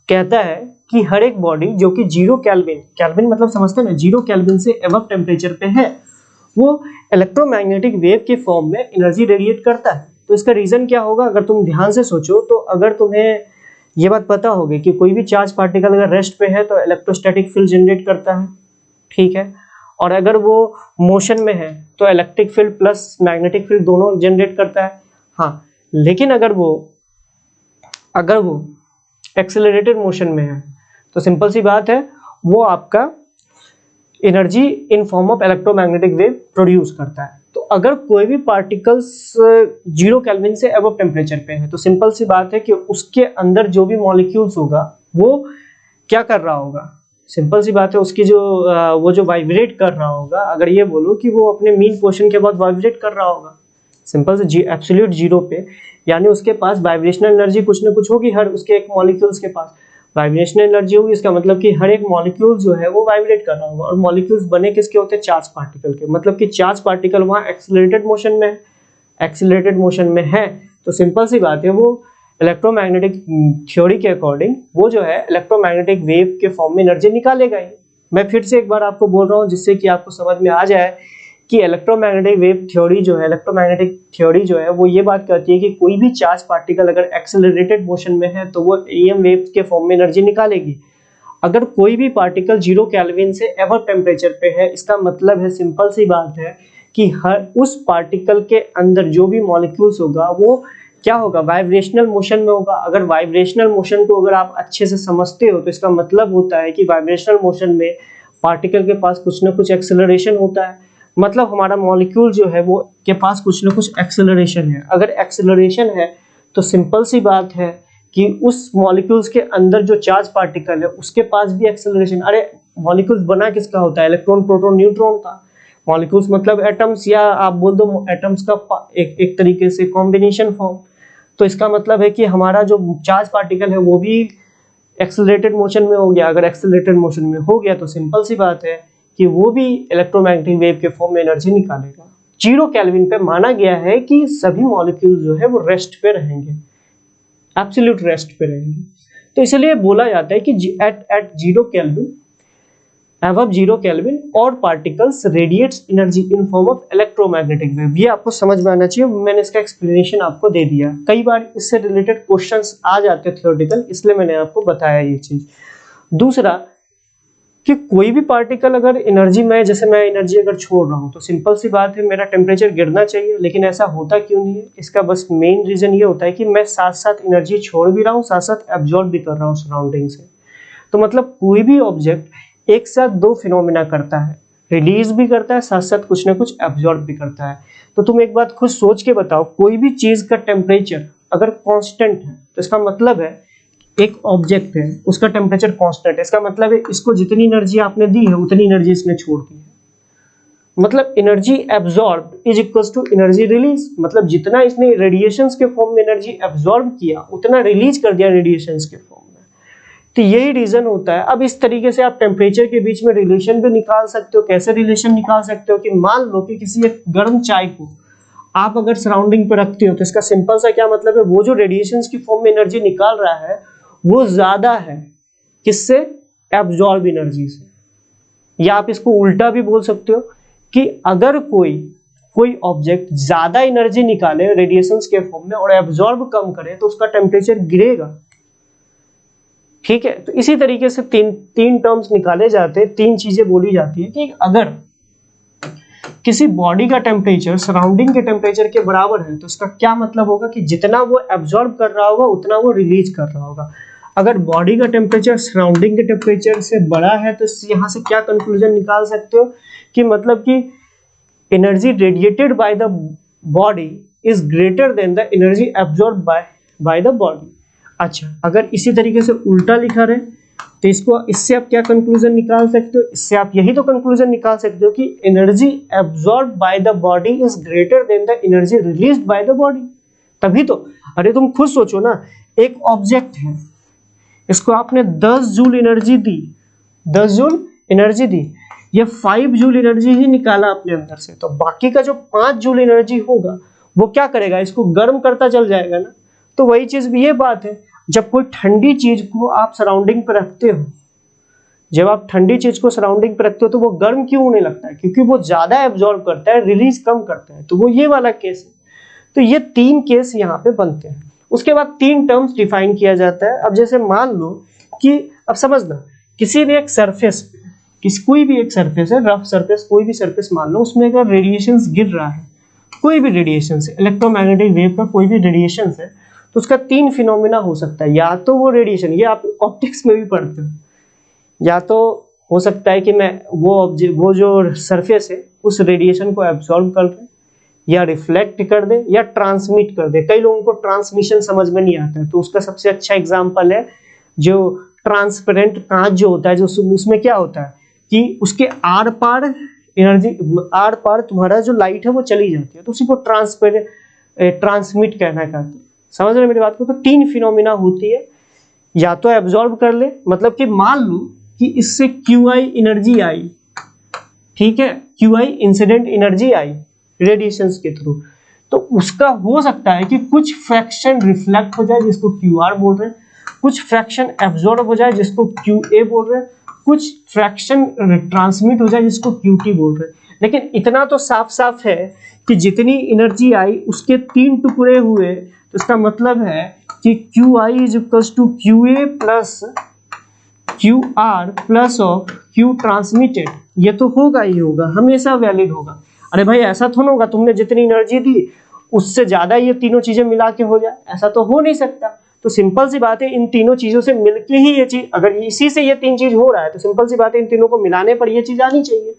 कहता है कि हर एक बॉडी जो कि 0 केल्विन, केल्विन मतलब समझते हैं ना, 0 केल्विन से अबव टेम्परेचर पे है, वो इलेक्ट्रोमैग्नेटिक वेव के फॉर्म में एनर्जी रेडिएट करता है। तो इसका रीजन क्या होगा, अगर तुम ध्यान से सोचो तो अगर तुम्हें ये बात पता होगी कि कोई भी चार्ज पार्टिकल अगर रेस्ट पे है तो इलेक्ट्रोस्टैटिक फील्ड जनरेट करता है, ठीक है, और अगर वो मोशन में है तो electric field plus magnetic field दोनों जनरेट करता है। हाँ, लेकिन अगर वो एक्सेलरेटेड मोशन में है तो सिंपल सी बात है, वो आपका energy in form of electromagnetic wave produce करता है। तो अगर कोई भी पार्टिकल्स 0 केल्विन से अबव टेम्परेचर पे है तो सिंपल सी बात है कि उसके अंदर जो भी मॉलिक्यूल्स होगा वो क्या कर रहा होगा, सिंपल सी बात है, उसकी जो वो जो वाइब्रेट कर रहा होगा, अगर ये बोलो कि वो अपने मीन पोर्शन के बाद वाइब्रेट कर रहा होगा, सिंपल से एब्सोल्यूट जीरो पे, यानी उसके पास वाइब्रेशनल एनर्जी कुछ ना कुछ होगी, हर उसके एक मॉलिक्यूल्स के पास वाइब्रेशनल एनर्जी होगी। इसका मतलब कि हर एक मॉलिक्यूल जो है वो वाइब्रेट कर रहा होगा, और मॉलिक्यूल्स बने किसके होते हैं, चार्ज पार्टिकल के, मतलब कि चार्ज पार्टिकल वहाँ एक्सेलरेटेड मोशन में है, एक्सेलरेटेड मोशन में है, तो सिंपल सी बात है, वो इलेक्ट्रोमैग्नेटिक थ्योरी के अकॉर्डिंग वो जो है इलेक्ट्रोमैग्नेटिक वेव के फॉर्म में एनर्जी निकालेगा ही। मैं फिर से एक बार आपको बोल रहा हूँ जिससे कि आपको समझ में आ जाए कि इलेक्ट्रोमैग्नेटिक वेव थ्योरी जो है, इलेक्ट्रोमैग्नेटिक थ्योरी जो है वो ये बात कहती है कि कोई भी चार्ज पार्टिकल अगर एक्सेलरेटेड मोशन में है तो वो EM वेव्स के फॉर्म में एनर्जी निकालेगी। अगर कोई भी पार्टिकल 0 केल्विन से एवर टेम्परेचर पे है, इसका मतलब है, सिंपल सी बात है कि हर उस पार्टिकल के अंदर जो भी मॉलिक्यूल्स होगा वो क्या होगा, वाइब्रेशनल मोशन में होगा। अगर वाइब्रेशनल मोशन को अगर आप अच्छे से समझते हो तो इसका मतलब होता है कि वाइब्रेशनल मोशन में पार्टिकल के पास कुछ ना कुछ एक्सेलरेशन होता है, मतलब हमारा मॉलिक्यूल जो है वो के पास कुछ ना कुछ एक्सेलरेशन है। अगर एक्सेलरेशन है तो सिंपल सी बात है कि उस मॉलिक्यूल्स के अंदर जो चार्ज पार्टिकल है उसके पास भी एक्सेलरेशन। अरे मॉलिक्यूल्स बना किसका होता है, इलेक्ट्रॉन प्रोटॉन न्यूट्रॉन का। मॉलिक्यूल्स मतलब एटम्स, या आप बोल दो एटम्स का एक तरीके से कॉम्बिनेशन फॉर्म। तो इसका मतलब है कि हमारा जो चार्ज पार्टिकल है वो भी एक्सेलरेटेड मोशन में हो गया। अगर एक्सेलरेटेड मोशन में हो गया तो सिंपल सी बात है कि वो भी इलेक्ट्रोमैग्नेटिक वेव के फॉर्म में एनर्जी निकालेगा। 0 केल्विन पे माना गया है कि सभी मॉलिक्यूल जो है वो रेस्ट पे रहेंगे, एब्सोल्यूट रेस्ट पे रहेंगे। तो इसलिए बोला जाता है कि एट 0 केल्विन, above 0 केल्विन और particles radiates energy in form of electromagnetic wave. ये आपको समझ में आना चाहिए, मैंने इसका एक्सप्लेनेशन आपको दे दिया। कई बार इससे रिलेटेड क्वेश्चंस आ जाते हैं थ्योरेटिकल, इसलिए मैंने आपको बताया ये चीज। दूसरा कि कोई भी पार्टिकल अगर एनर्जी में, जैसे मैं एनर्जी अगर छोड़ रहा हूँ तो सिंपल सी बात है मेरा टेम्परेचर गिरना चाहिए, लेकिन ऐसा होता क्यों नहीं है? इसका बस मेन रीजन ये होता है कि मैं साथ साथ एनर्जी छोड़ भी रहा हूँ, साथ साथ एब्जॉर्ब भी कर रहा हूँ सराउंडिंग से। तो मतलब कोई भी ऑब्जेक्ट एक साथ दो फिनोमिना करता है, रिलीज भी करता है, साथ साथ कुछ ना कुछ एब्जॉर्ब भी करता है। तो तुम एक बात खुद सोच के बताओ, कोई भी चीज का टेम्परेचर अगर कांस्टेंट है तो इसका मतलब है एक ऑब्जेक्ट है उसका टेम्परेचर कांस्टेंट है, इसका मतलब है इसको जितनी एनर्जी आपने दी है उतनी एनर्जी इसने छोड़ दी है। मतलब energy absorb is equals to energy release, मतलब जितना इसने रेडिएशंस के फॉर्म में एनर्जी एब्जॉर्ब किया उतना रिलीज कर दिया रेडिएशंस के फॉर्म में। तो यही रीजन होता है। अब इस तरीके से आप टेम्परेचर के बीच में रिलेशन भी निकाल सकते हो। कैसे रिलेशन निकाल सकते हो कि मान लो कि किसी एक गर्म चाय को आप अगर सराउंडिंग पे रखते हो तो इसका सिंपल सा क्या मतलब है, वो जो रेडिएशंस की फॉर्म में एनर्जी निकाल रहा है वो ज्यादा है किससे, एब्जॉर्ब एनर्जी से। या आप इसको उल्टा भी बोल सकते हो कि अगर कोई ऑब्जेक्ट ज्यादा एनर्जी निकाले रेडिएशंस के फॉर्म में और एब्जॉर्ब कम करे तो उसका टेम्परेचर गिरेगा। ठीक है, तो इसी तरीके से तीन टर्म्स निकाले जाते हैं, तीन चीजें बोली जाती है कि अगर किसी बॉडी का टेम्परेचर सराउंडिंग के टेम्परेचर के बराबर है तो इसका क्या मतलब होगा कि जितना वो एब्जॉर्ब कर रहा होगा उतना वो रिलीज कर रहा होगा। अगर बॉडी का टेम्परेचर सराउंडिंग के टेम्परेचर से बड़ा है तो यहाँ से क्या कंक्लूजन निकाल सकते हो कि मतलब कि energy radiated by the body is greater than the energy absorb by the body. अच्छा, अगर इसी तरीके से उल्टा लिखा रहे तो इससे आप क्या कंक्लूजन निकाल सकते हो, इससे आप यही तो कंक्लूजन निकाल सकते हो कि energy absorb by the body is greater than the energy released by the body. तभी तो, अरे तुम खुद सोचो ना, एक ऑब्जेक्ट है, इसको आपने 10 जूल एनर्जी दी, 10 जूल एनर्जी दी, ये 5 जूल एनर्जी ही निकाला अपने अंदर से, तो बाकी का जो 5 जूल एनर्जी होगा वो क्या करेगा, इसको गर्म करता चल जाएगा ना। तो वही चीज भी ये बात है, जब कोई ठंडी चीज को आप सराउंडिंग पे रखते हो, जब आप ठंडी चीज को सराउंडिंग पे रखते हो तो वो गर्म क्यों होने लगता है, क्योंकि वो ज्यादा एब्जॉर्ब करता है, रिलीज कम करता है। तो वो ये वाला केस है। तो ये 3 केस यहाँ पे बनते हैं। उसके बाद 3 टर्म्स डिफाइन किया जाता है। अब जैसे मान लो कि, अब समझना, किसी भी एक सरफेस पे, कोई भी एक सरफेस है, रफ सरफेस, कोई भी सरफेस मान लो, उसमें अगर रेडिएशन गिर रहा है, कोई भी रेडिएशन है, इलेक्ट्रोमैग्नेटिक वेव का कोई भी रेडिएशन है, तो उसका 3 फिनोमिना हो सकता है। या तो वो रेडिएशन, ये आप ऑप्टिक्स में भी पढ़ते हो, या तो हो सकता है कि मैं वो जो सरफेस है उस रेडिएशन को एब्जॉर्ब कर दे, या रिफ्लेक्ट कर दे, या ट्रांसमिट कर दे। कई लोगों को ट्रांसमिशन समझ में नहीं आता है, तो उसका सबसे अच्छा एग्जांपल है जो ट्रांसपेरेंट कांच जो होता है, जो उसमें क्या होता है कि उसके आर पार एनर्जी, आर पार तुम्हारा जो लाइट है वो चली जाती है, तो उसी को ट्रांसमिट कहना कहते हैं। समझ रहे मेरी बात को? तो 3 फिनोमिना होती है, या तो एब्जॉर्ब कर ले, मतलब कि मान लो कि इससे QI एनर्जी आई, ठीक है, QI इंसिडेंट एनर्जी आई रेडिएशंस के थ्रू, तो उसका हो सकता है कि कुछ फ्रैक्शन रिफ्लेक्ट हो जाए जिसको QR बोल रहे हैं, कुछ फ्रैक्शन एब्जॉर्ब हो जाए जिसको QA बोल रहे हैं, कुछ फ्रैक्शन ट्रांसमिट हो जाए जिसको QT बोल रहे हैं। लेकिन इतना तो साफ साफ है कि जितनी एनर्जी आई उसके 3 टुकड़े हुए, तो इसका मतलब है कि QI is equals to QA plus QR plus of Q transmitted. ये तो होगा ही होगा, हमेशा वैलिड होगा। अरे भाई ऐसा थोड़ा होगा तुमने जितनी एनर्जी दी उससे ज्यादा ये तीनों चीजें मिला के हो जाए, ऐसा तो हो नहीं सकता। तो सिंपल सी बात है, इन तीनों चीजों से मिलके ही ये चीज, अगर इसी से ये तीन चीज हो रहा है तो सिंपल सी बात है इन तीनों को मिलाने पर ये चीज आनी चाहिए।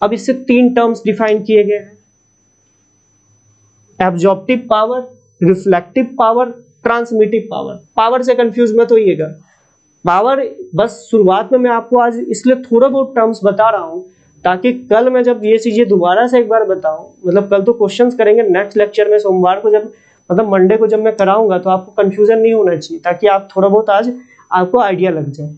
अब इससे तीन टर्म्स डिफाइन किए गए हैं, absorptive power, reflective power, transmittive power. Power से कंफ्यूज मत होइएगा, पावर बस शुरुआत में मैं आपको आज इसलिए थोड़ा बहुत टर्म्स बता रहा हूं ताकि कल मैं जब ये चीजें दोबारा से एक बार बताऊं, मतलब कल तो क्वेश्चंस करेंगे, नेक्स्ट लेक्चर में सोमवार को जब मतलब मंडे को जब मैं कराऊंगा तो आपको कंफ्यूजन नहीं होना चाहिए, ताकि आप थोड़ा बहुत आज आपको आइडिया लग जाए।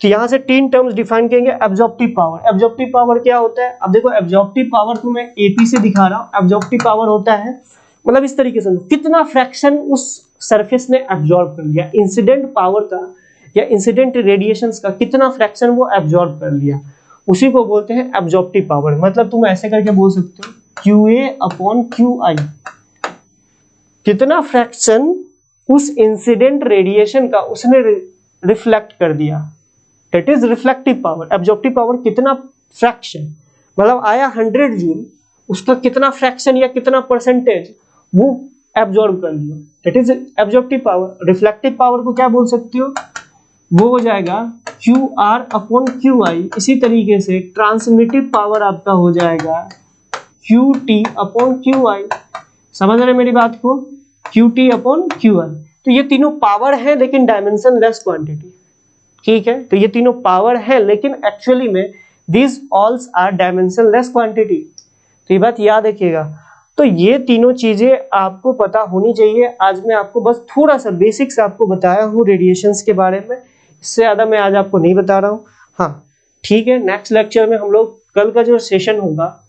तो यहाँ से तीन टर्म्स डिफाइन करेंगे। एब्जॉर्प्टिव पावर, एब्जॉर्प्टिव पावर क्या होता है? अब देखो एब्जॉर्प्टिव पावर को मैं एपी से दिखा रहा हूँ। एब्जॉर्प्टिव पावर होता है मतलब इस तरीके से, कितना फ्रैक्शन उस सरफेस ने एब्जॉर्ब कर लिया, इंसिडेंट पावर का या इंसिडेंट रेडिएशंस का कितना फ्रैक्शन वो एब्जॉर्ब कर लिया, उसी को बोलते हैं एब्जॉर्प्टिव पावर। मतलब तुम ऐसे करके बोल सकते हो QA अपॉन QI, कितना फ्रैक्शन उस इंसिडेंट रेडिएशन का उसने रिफ्लेक्ट कर दिया, that is reflective power. Absorptive power कितना फ्रैक्शन, मतलब आया 100 जूल, उसका कितना फ्रैक्शन या कितना परसेंटेज वो एब्जॉर्ब कर लिया, that is absorptive power. Reflective power को क्या बोल सकते हो? वो हो जाएगा QR अपॉन QI। इसी तरीके से ट्रांसमिटिव पावर आपका हो जाएगा QT अपॉन QI। समझ रहे मेरी बात को? QT upon QI। तो ये तीनों पावर है लेकिन डायमेंशन लेस क्वांटिटी, ठीक है? तो ये तीनों पावर है लेकिन एक्चुअली में these alls are dimensionless quantity। तो ये बात याद रखिएगा। तो ये तीनों चीजें आपको पता होनी चाहिए। आज मैं आपको बस थोड़ा सा बेसिक्स आपको बताया हूँ रेडिएशंस के बारे में, इससे ज्यादा मैं आज आपको नहीं बता रहा हूँ। हाँ ठीक है, नेक्स्ट लेक्चर में हम लोग कल का जो सेशन होगा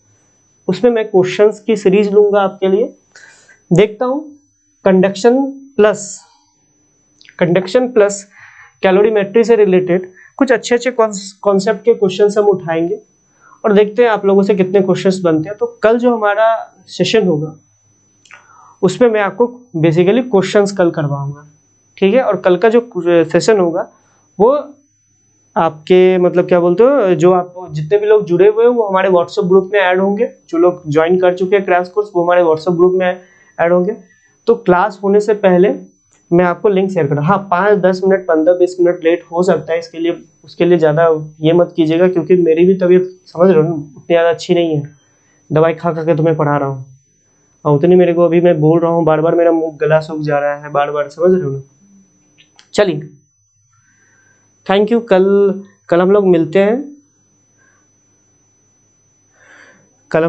उसमें मैं क्वेश्चंस की सीरीज लूंगा आपके लिए। देखता हूँ कंडक्शन प्लस कैलोरीमेट्री से रिलेटेड कुछ अच्छे अच्छे कॉन्सेप्ट के क्वेश्चंस हम उठाएंगे और देखते हैं आप लोगों से कितने क्वेश्चंस बनते हैं। तो कल जो हमारा सेशन होगा उसमें मैं आपको बेसिकली क्वेश्चंस कल करवाऊंगा, ठीक है? और कल का जो सेशन होगा वो आपके मतलब क्या बोलते हो, जो आप जितने भी लोग जुड़े हुए हैं वो हमारे व्हाट्सएप ग्रुप में ऐड होंगे। जो लोग ज्वाइन कर चुके हैं क्रैश कोर्स वो हमारे व्हाट्सएप ग्रुप में ऐड होंगे। तो क्लास होने से पहले मैं आपको लिंक शेयर करूँ। हाँ 5-10 मिनट 15-20 मिनट लेट हो सकता है, इसके लिए उसके लिए ज़्यादा ये मत कीजिएगा, क्योंकि मेरी भी तबीयत समझ रहे हो ना उतनी ज़्यादा अच्छी नहीं है, दवाई खा खा के तुम्हें पढ़ा रहा हूँ और उतनी मेरे को अभी मैं बोल रहा हूँ बार बार मेरा मुंह गला सूख जा रहा है बार बार, समझ रहे हो ना? चलिए थैंक यू। कल हम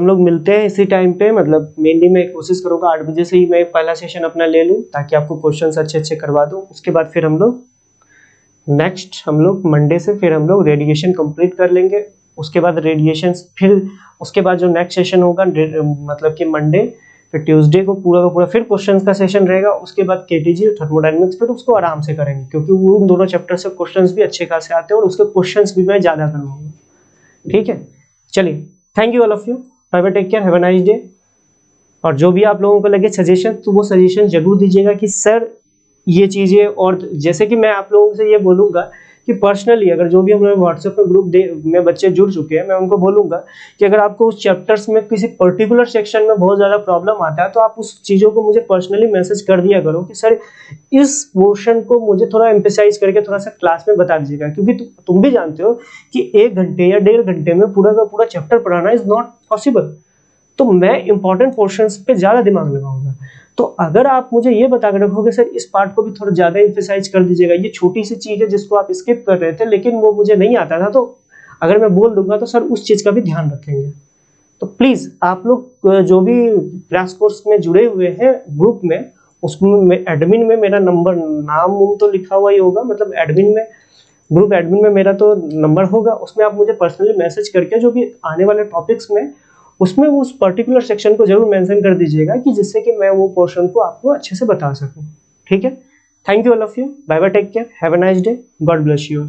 लोग मिलते हैं इसी टाइम पे। मतलब मेनली मैं कोशिश करूंगा 8 बजे से ही मैं पहला सेशन अपना ले लूं ताकि आपको क्वेश्चंस अच्छे अच्छे करवा दूं। उसके बाद फिर हम लोग मंडे से फिर हम लोग रेडिएशन कंप्लीट कर लेंगे। उसके बाद फिर उसके बाद जो नेक्स्ट सेशन होगा मतलब कि मंडे, फिर ट्यूसडे को पूरा का पूरा फिर क्वेश्चंस का सेशन रहेगा। उसके बाद केटीजी थर्मोडायनेमिक्स फिर उसको आराम से करेंगे, क्योंकि वो उन दोनों चैप्टर से क्वेश्चंस भी अच्छे खासे आते हैं और उसके क्वेश्चंस भी मैं ज्यादा करवाऊंगा, ठीक है? चलिए thank you all of you, bye bye, take care, have a nice day. और जो भी आप लोगों को लगे सजेशन तो वो सजेशन जरूर दीजिएगा कि सर ये चीजें, और जैसे कि मैं आप लोगों से ये बोलूंगा कि पर्सनली अगर जो भी हमारे व्हाट्सएप में ग्रुप में बच्चे जुड़ चुके हैं मैं उनको बोलूंगा कि अगर आपको उस चैप्टर्स में किसी पर्टिकुलर सेक्शन में बहुत ज्यादा प्रॉब्लम आता है तो आप उस चीजों को मुझे पर्सनली मैसेज कर दिया करो कि सर इस पोर्शन को मुझे थोड़ा एम्फेसाइज करके थोड़ा सा क्लास में बता दीजिएगा, क्योंकि तुम भी जानते हो कि 1 घंटे या 1.5 घंटे में पूरा का पूरा चैप्टर पढ़ाना इज नॉट पॉसिबल। तो मैं इंपॉर्टेंट पोर्शंस पे ज्यादा दिमाग लगाऊंगा। तो अगर आप मुझे ये बता कर रखोगे सर इस पार्ट को भी थोड़ा ज्यादा एम्फेसाइज कर दीजिएगा, ये छोटी सी चीज है जिसको आप स्किप कर रहे थे लेकिन वो मुझे नहीं आता था, तो अगर मैं बोल दूंगा तो सर उस चीज का भी ध्यान रखेंगे। तो प्लीज आप लोग जो भी क्रैश कोर्स में जुड़े हुए हैं ग्रुप में, उसमें एडमिन में मेरा नंबर नाम तो लिखा हुआ ही होगा, मतलब एडमिन में ग्रुप एडमिन में मेरा तो नंबर होगा, उसमें आप मुझे पर्सनली मैसेज करके जो भी आने वाले टॉपिक्स में उसमें उस पर्टिकुलर सेक्शन को जरूर मेंशन कर दीजिएगा कि जिससे कि मैं वो पोर्शन को आपको अच्छे से बता सकूं, ठीक है? Thank you all of you, bye bye, take care, have a nice day, God bless you.